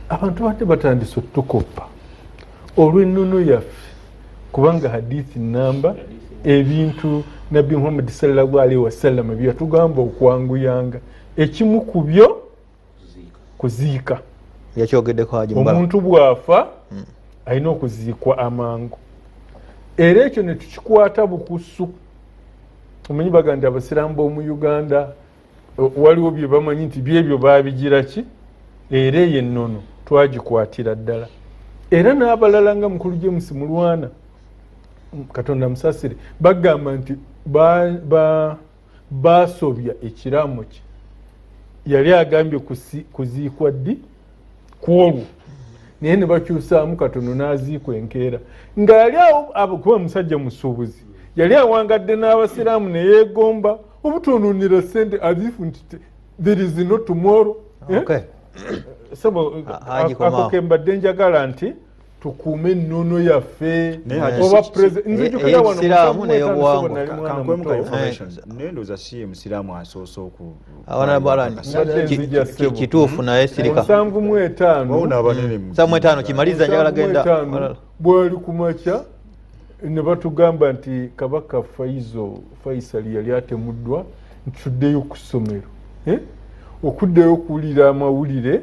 abantu badde batandise otukoppa olw'ennono yaffe kubanga hadithi namba ebintu nabbi Muhammad sallallahu alaihi wasallam byatugamba okwanguyanga ekimu ku byo kuziika yakyogeddeko Haji Mbala omuntu bwafa alina okuziikwa amangu era ekyo ne tukikwata bukusu omanyi baganda abasiraamu b'omu Uganda waliwo bye bamanyi nti byebyo baabigira ki era eyo ennono twagikwatira ddala era n'abalala nga mukulu James Mulwana Katonda musasire bagamba nti basobya ekiraamo kye yali agambye kuziikwa ddi kwolwo naye ne bakyusaamu katono n'aziikwa enkeera nga yali awo kuba musajja musuubuzi yali awangadde n'abasiraamu ne yeegomba obutonoonera ssente azifu nti there is no tomorrow. Ako kembadde njagala nti tukuume ennono yaffe oba nzijukira wano naye ndowooza si musiraamu asoose kituufu naye sirika 7:5 kimaliza njagala genda bwali kumakya ne batugamba nti kabaka Faisal yali atemuddwa ntuddeyo ku ssomero okuddeyo okuwulira amawulire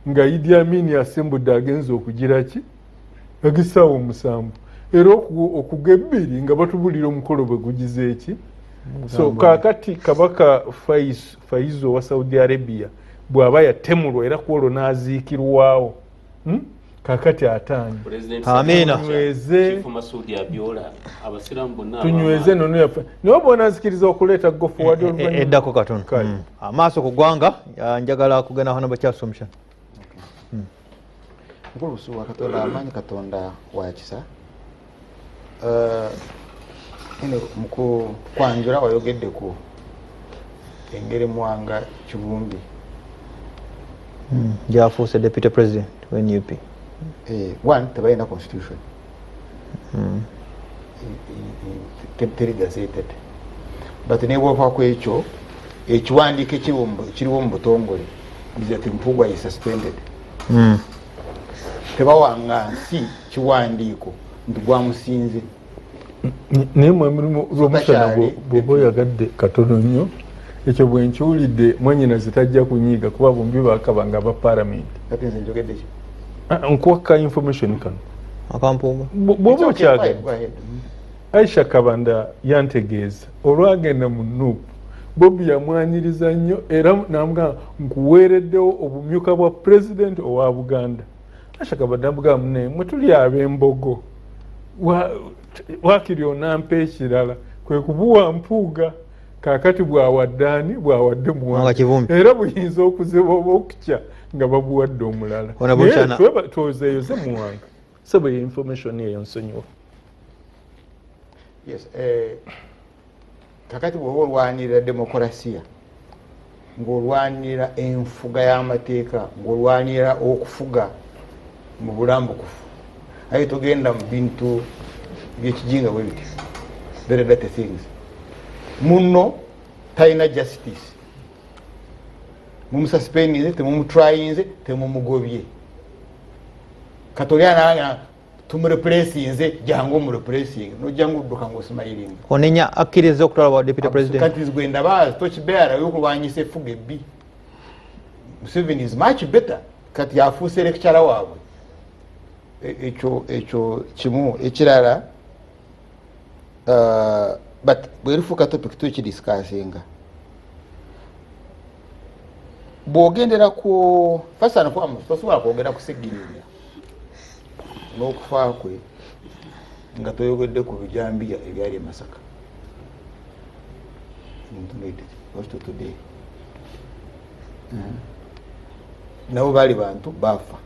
nga Idi Amin asembudde agenza okugira ki agisaawo omusanvu era okugebbiri nga batubulira omukolo bwe gugize eki so kakati kabaka Faizo wa Saudi Arabia bw'aba yatemulwa era kwolwo n'aziikirwawo kakati ataani amina tunyweze nono yaffe naye bw'onaazikiriza okuleeta go forward eddako katono amaaso ku ggwanga njagala kugenda Honorable Charles Omushana. Nkulu Busuwa Katonda amanyi Katonda wa kisa muku kwanjula wayogedde ku engeri Mwanga Kibumbi gyafuuse deputy president wa NUP. One tebalina constitution teri gazetted but nebwovaako ekyo ekiwandiiko kiriwo mu butongole nti Mpugwa is suspended tebawanga nsi kiwandiiko nti gwamusinze naye mwemirimu lw'omushana bw'oba oyagadde katono nnyo ekyo bwe nkiwulidde mwanyinaze tajja kunyiiga kuba bombi baakabanga aba palamenti kati nze njogedde ki nkwaka information kano akampuuga bw'oba okyagadde Aisha Kabanda yantegeeza olwagenda mu NUP Bobi yamwanyiriza nnyo era namugamba nkuweereddewo obumyuka bwa president owa Buganda. Aisha Kabanda amugamba naye mwe tuli ab'embogo waakiri onampa ekirala kwe kubuwa Mpuuga kaakati bwawaddaani bwawadde Mwanga era buyinza okuziba oba okukya nga babuwadde omulala twozeeyoze Mwanga saba ye information eyo nsonyiwa. Yes, kakati bw'oba olwanirira demokolasiya ng'olwanirira enfuga y'amateeka ng'olwanirira okufuga mu bulambukufu aye togenda mu bintu by'ekijinga bwe biti very dirty things muno talina justice mumususpendinze temumutrayinze temumugobye katolyananga tumureplacinze jangu mureplacing nojangu dduka ng'osimayiringa onenya akkiriza okutwala bwa deputy president kati gwenda baazi tokibeera yokulwanyisa effuga ebbi Museveni is much better kati afuuse lecturer waabwe ekyo kimu ekirala but bwerifuuka topic tukidiscussinga bw'ogendera ku first and foremost tosobola kwogera kusegiririra n'okufa kwe nga toyogedde ku bijambiya ebyali Masaka today nabo baali bantu bafa.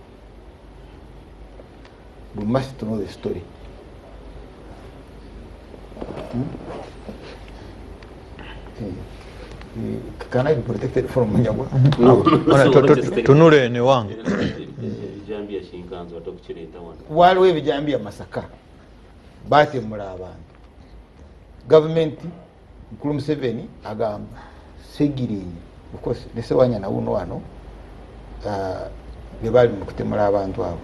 We must know the story. Can I be protected from Munyagwa? Tunule ne wange waliwo ebijambiya Masaka batemula abantu gavumenti Mukulu Museveni agamba Segirinnya of course ne Sewanya nawuno wano be bali mu kutemula abantu abo.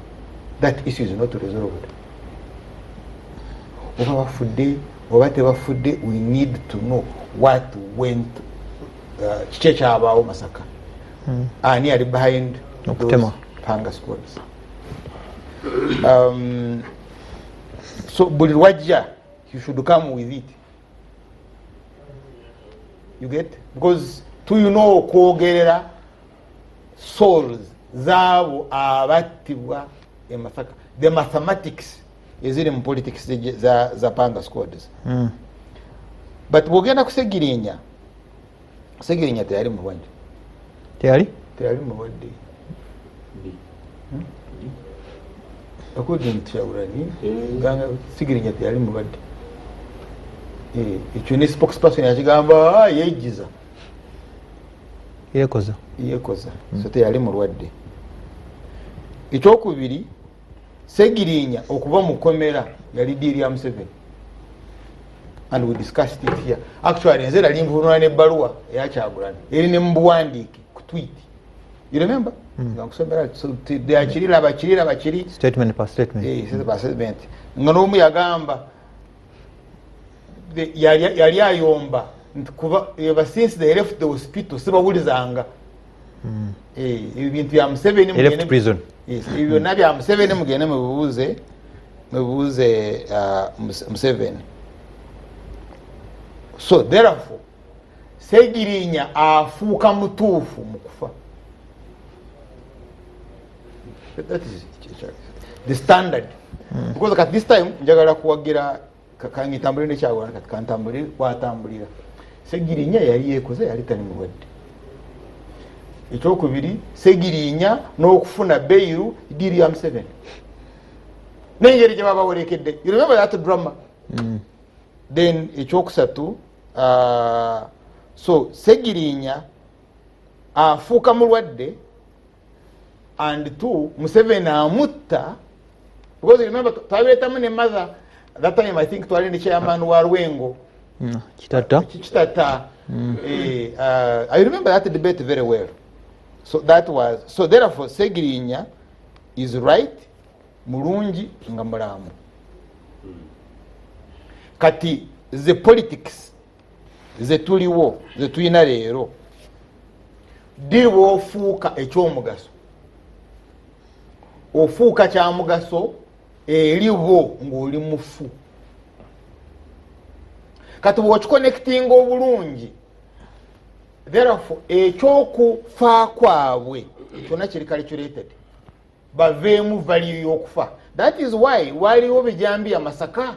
That issue is not resolved. Oba bafudde oba tebafudde, we need to know what went kiki ekyabaawo Masaka. Ani ali behind okutema panga squads. So buli lwajja you should come with it. You get? Because okwogerera souls zaabo abattibwa e Masaka. The mathematics eziri mu politics za panga squads. But bwogenda kusegirinya teyali mulwadde. Teyali mulwadde. According to Yaurani, ganga sigirinya teyali mulwadde. Ekyo ne spokesperson yakigamba yeejiza. yekoza. So teyali mulwadde. Ekyokubiri, Segirinya okuba mukomera yali deal ya Museveni. And we discussed it here. Actually, nze nali nvunula n'ebbaluwa eya Kyagulanyi eri ne mbuwandiike ku tweet. You remember? Ngakusomera bakiri Statement per statement. statement. Nga n'omu yagamba yali ayomba nti kuba since they left the hospital sibawulizanga. Ebintu bya Museveni left prison. Yes, ibyo nabya Museveni mugende mubuuze Museveni. So therefore Segirinya afuuka mutuufu mu kufa. That is the standard. Because at this time njagala kuwagira kangitambulire ne Kyagulanyi kati kantambulire kwatambulira. Segirinya yali yekoze yali tani mulwadde. Ekyokubiri Segirinya n'okufuna beiru diri ya Museveni. N'engeri gye babawerekedde. You remember that drama? Then ekyokusatu so Segirinya afuuka mulwadde and two Museveni amutta because you remember twabetamu ne mother that time I think twali ne chairman wa Rwengo kitata I remember that debate very well. So that was so therefore Segirinya is right mulungi nga mulamu. Kati the politics zetuliwo zetuyina leero diwo ofuuka ekyomugaso ofuuka kya mugaso eriwo ng'oli mufu. Kati bw'okiconnectinga obulungi therefore ekyokufa kwabwe kyonna kiri calculated baveemu value y'okufa. That is why waliwo bijambi Masaka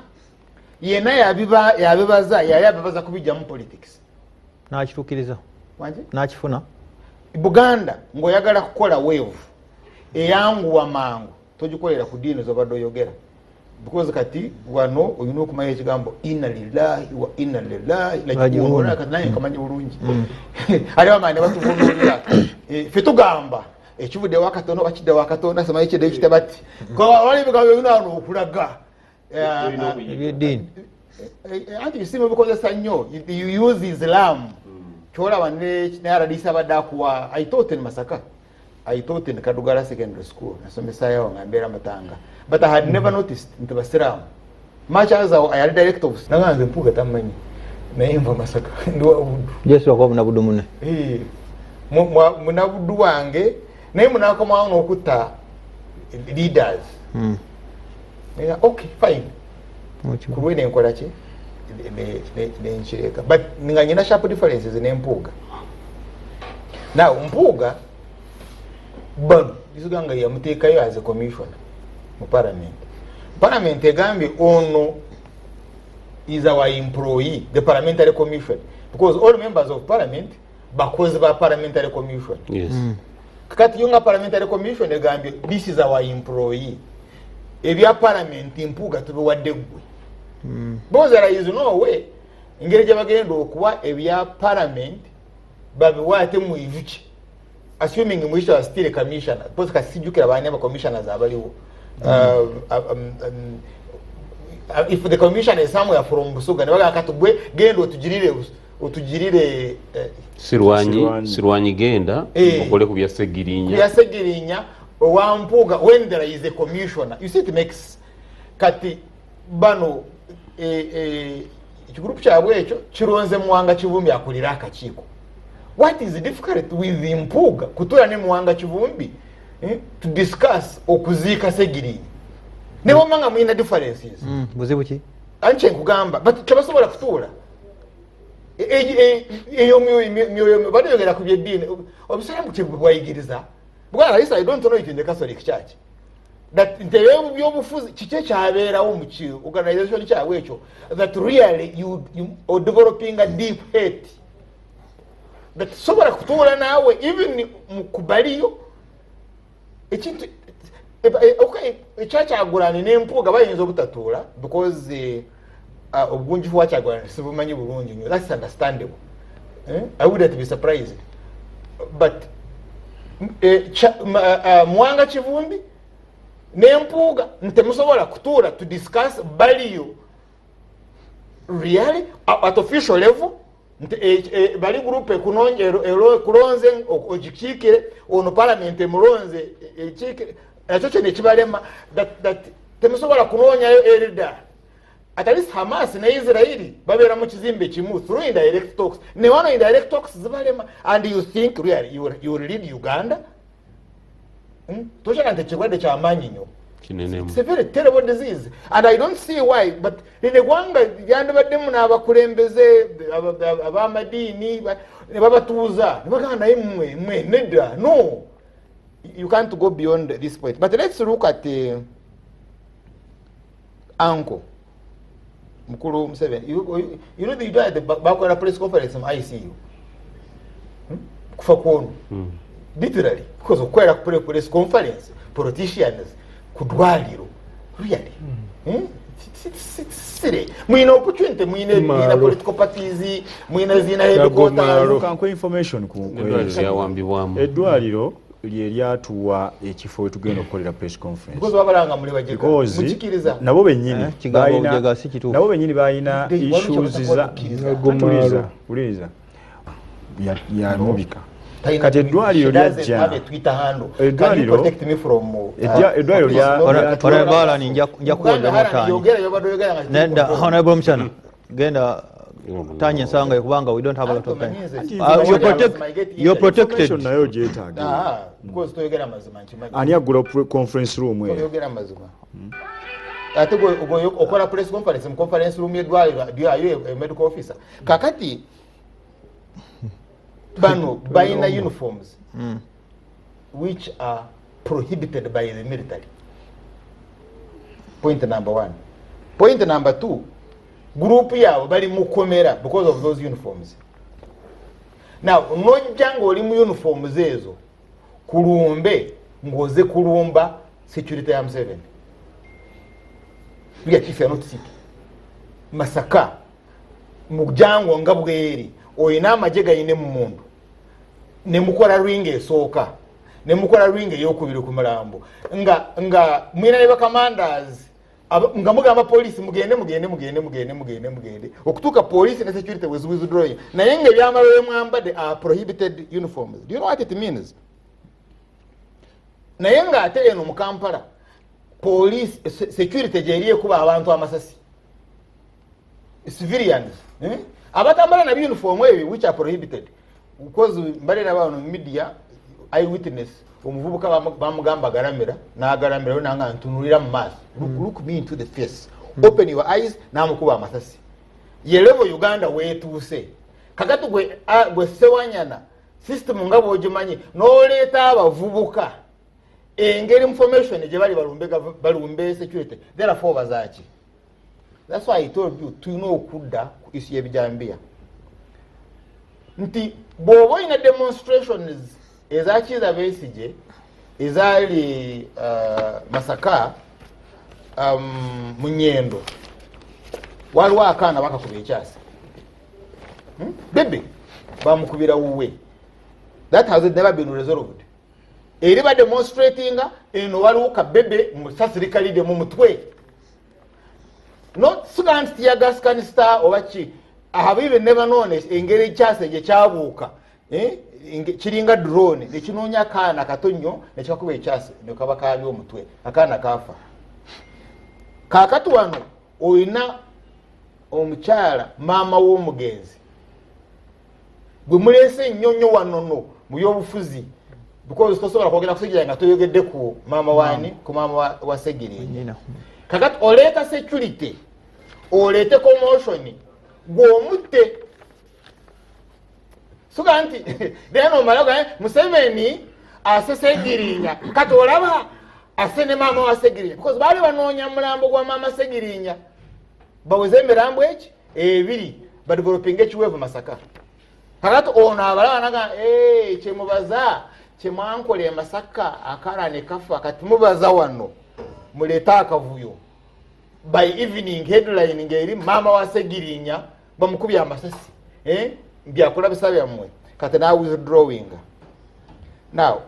yena yabibaza yali abibaza kubijjamu politics n'akituukiriza n'akifuna. Buganda ng'oyagala kukola wave eyanguwa mangu togikolera ku ddiini z'obadde oyogera because kati wano olina okumanya ekigambo inna lillahi wa inna ilaihi raji'un kati naye nkamanyi bulungi ali bamaani batuvuunulira ffe tugamba ekivudde wakatono bakidde wakatonda simanyi kidde ekite bati wali bigambo bino wano okulaga ebyeddiini anti bisimu bikozesa nnyo you use Islam kyolaba ne RDC abadde akuwa I taught in Masaka. I taught in Kadugala Secondary School. Nasomesayo nga mbeera Matanga. But I had never noticed nti Basiramu. Much as I had director of nanganze mpuga tamanyi. Naye nva Masaka. Yesu wakuba munabudu mune. Munabudu wange naye munakomawo n'okutta leaders. Okay, fine. Kulwe nenkola ki? Nenkireka. But nga nyina sharp differences n'empuuga. Now mpuuga bano isuganga yamuteekayo as a commissioner mu parliament egambye ono is our employee, the parliamentary commission, because all members of parliament bakozi ba parliamentary commission. Yes. Kati yunga parliamentary commission egambye this is our employee, ebya parliament impuga tubiwadde gwe. Because there is no way engeri gye bagenda okuwa ebya parliament babiwaate mu ivuki assuming mwisho was still a commissioner because kasijukira bane ba commissioners abaliwo. If the commissioner is somewhere from Busoga nebaga katubwe gendo tujirire otugirire Sirwanyi genda okole ku bya Segirinya owampuuga when there is a commissioner. You see it makes kati bano ekigrupu kyabwe ekyo kironze Muwanga Kivumbi akulira akakiiko. What is difficult with Mpuuga kutura ne Muwanga Kivumbi to discuss okuziika Segirinya? Ne wamanga mwina differences. Buzibu ki? Anche nkugamba but kyabasobola kutuula. Eyo myoyo badayogera ku byeddiini obusiramu kyebwayigiriza. Bwana I don't know it in the Catholic Church. That in the byobufuzi kike kyabeerawo mu organization kyabwe ekyo that really you are developing a deep hate. That sobola kutuula naawe even mukubaliyo ekintu okay ekyakyagulanira n'Empuuga bayinza obutatuula because obungifu wakyagulana sibumanyi bulungi nnyo. That's understandable. I wouldn't be surprised. But Muwanga Kivumbi n'Empuuga ntemusobola kutuula to discuss baliyo really at official level. Bali group kulonze ogikiikire ono parliament emulonze ekiikire ekyo kyene kibalema that temusobola kunoonyayo elder. At least Hamas na Israeli babeera mu kizimbe kimu through indirect talks. Ne wano indirect talks zibalema and you think really you will lead Uganda? Toshaka nte chigwade cha amanyi nyo. It's a very terrible disease and I don't see why, but in the Gwanga yandi bademu na abakulembeze abamadiini ne babatuuza ne bagana imwe nedda. No, you can't go beyond this point. But let's look at Uncle Mukulu Museveni. You know the guy at the back press conference from ICU. Kufa kwonu. Literally, because of kwera press conference, politicians kudwaliro. Really? Silly. Mwina opportunity, mwina political parties, mwina zina headquarters. Kanko information ku Edwaliro lyatuwa ekifo wetugenda okukolera press conference. Because wabalanga muli bajeka. Muchikiriza. Nabo benyini bayina issues za kuliza. Ya mubika. Kati eddwaliro lyajja eddwaliro lya nja kuwonda mutani nenda honorable Mchana genda tanya nsanga kubanga we don't have a lot of time. You're protected. Nayo jetaaga because toyogera mazima nkimanyi ani agula conference room eyo toyogera mazima ate go okola press conference mu conference room y'eddwaliro ayo medical officer kakati bano bayina uniforms which are prohibited by the military. Point number 1. Point number 2, group yabo bali mukomera because of those uniforms. Now nojja ng'oli mu uniforms ezo kulumbe ngoze kulumba security ya Museveni. If you are not sick. Masaka mujango nga bweri oyina amajega yine mu mundu ne mukola ringe esooka ne mukola ringe y'okubiri ku mulambo nga mwina ne commanders nga mugamba police mugende okutuka police ne security withdrawing naye nga ebyamalo by'emwambadde are prohibited uniforms. Do you know what it means? Naye nga ate eno mu Kampala police security gyeriye kuba abantu amasasi civilians abatambala na uniform which are prohibited because mbalera abantu media eyewitness omuvubuka bamugamba garamira nanga ntunulira mu maaso look me into the face open your eyes namukuba amasasi yelevo Uganda wetuuse kakati gwe sewanyana system nga bojimanyi noleeta abavubuka engeri information gye bali balumbe security therefore bazaki. That's why I told you to know kudda ku issue y'ebijambia nti bw'oba ina demonstrations ezakiza Besigye ezali Masaka mu Nyendo waliwo akaana bakakuba ekyasi bebe bamukubira wuwe. That has never been resolved. Eri ba demonstrating eno waliwo kabebe musasirikalide mu mutwe. Not Sudan tear gas canister or what ahabibe ne banoone engeri ekyase gye kyabuuka kiringa drone nekinoonya akaana kato nnyo nekikakuba ekyase nekaba kaali omutwe akaana kaafa. Kaakati wano olina omukyala maama w'omugenzi gwe muleese nnyonnyo wanono mu byobufuzi because tosobola kwogera ku Segirinnya nga toyogedde ku maama wani ku maama wa Segirinnya. Kakati oleeta security oleete commotion gw'omutte suga nti deno malaga Museveni ase Segirinnya kati olaba ase ne maama wa Segirinnya because baali banoonya mulambo gwa maama Segirinnya baweze emirambo eki ebiri badevelopinga ekiweevu Masaka. Kakati ono abalaba naga kyemubaza kyemwankolera Masaka akala ne kafa kati mubaza wano muleeta akavuyo by evening headline ngeri maama wa Segirinnya bamukubya amasasi byakulabisa byammwe kati na withdrawing. Now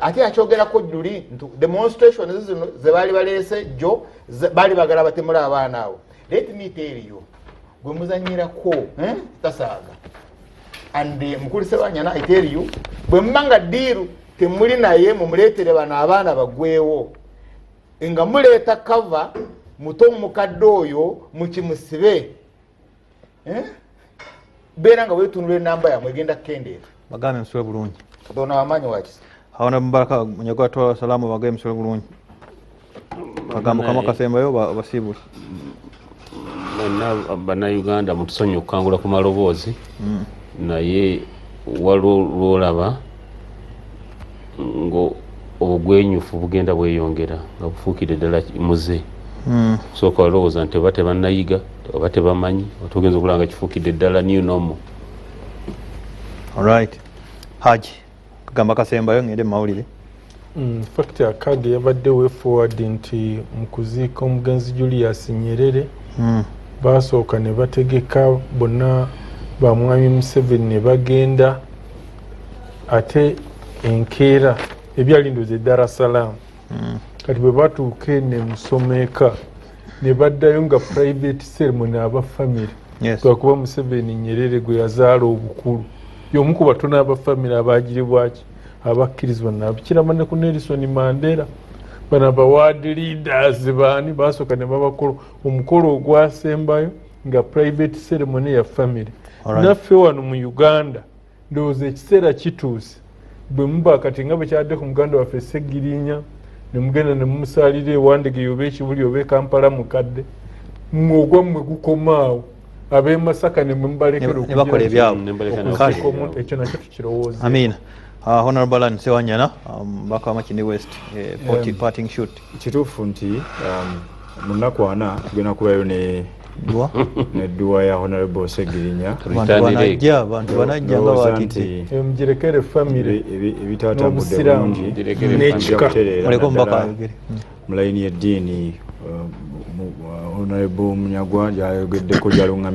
ate akyogerako Juli demonstration zino ze baali baleese jo baali bagala batemula abaana abo. Let me tell you gwe muzanyirako tasaaga and mukulu Ssebaanyana I tell you bwe mmanga diiru temuli naye mumuleetere bano abaana bagwewo nga muleeta cover muto mukadde oyo mukimusibe beera nga weetunula enamba yamwe egenda kukendeera bagambe musule bulungi katonda wamaanyi wakisa awana Mubaraka Munyago atwala salaamu bagambe musule bulungi bagambe Mukama Kasembayo basiibuli bannayuganda mutusonyi okukangula ku maloboozi naye waliwo lwolaba ngo obugwenyufu bugenda bweyongera nga bufuukidde ddala muze sooka walowooza nti oba tebannayiga oba tebamanyi otugenza okulaba nga kifuukidde ddala new normal. Alright Haji kagamba Kasembayo ngende mawulire. Fact akage yabadde way forward nti mu kuziika omugenzi Julius Nyerere basooka ne bategeka bonna bamwami Museveni ne bagenda ate enkeera ebyali ndoze Dar es Salaam kati bwe batuuka ne Musomeka ne baddayo nga private ceremony aba family lwakuba Museveni Nyerere gwe yazaala obukulu y'omu ku batono aba family abaagiribwaki abakkirizibwa nabikirama ne ku Nelson Mandela bano abawaard leaders baani basooka ne babakola omukolo ogwasembayo nga private ceremony ya family. Naffe wano mu Uganda ndowooza ekiseera kituuse bwe muba kati nga bwe kyadde ku muganda waffe Segirinnya ne mugenda ne mumusaalira ewandege yoba ekibuli oba Kampala mukadde mwogwa mmwe gukomaawo ab'e Masaka ne mubalekera okubakola ebyabwe ekyo nakyo tukirowooza. Amina. Honorable Alan Ssewanyana Mbaka Makindye West parting shoot. Kituufu nti mu nnaku ana tugenda kubayo ne dua ya Honorable Segirinnya bantu banajja nga batidde mugirekere family ebitatambudde bulungi muleko Mbaka ayogere mu layini y'eddiini Honorable Munyagwa gyayogeddeko gyalungamye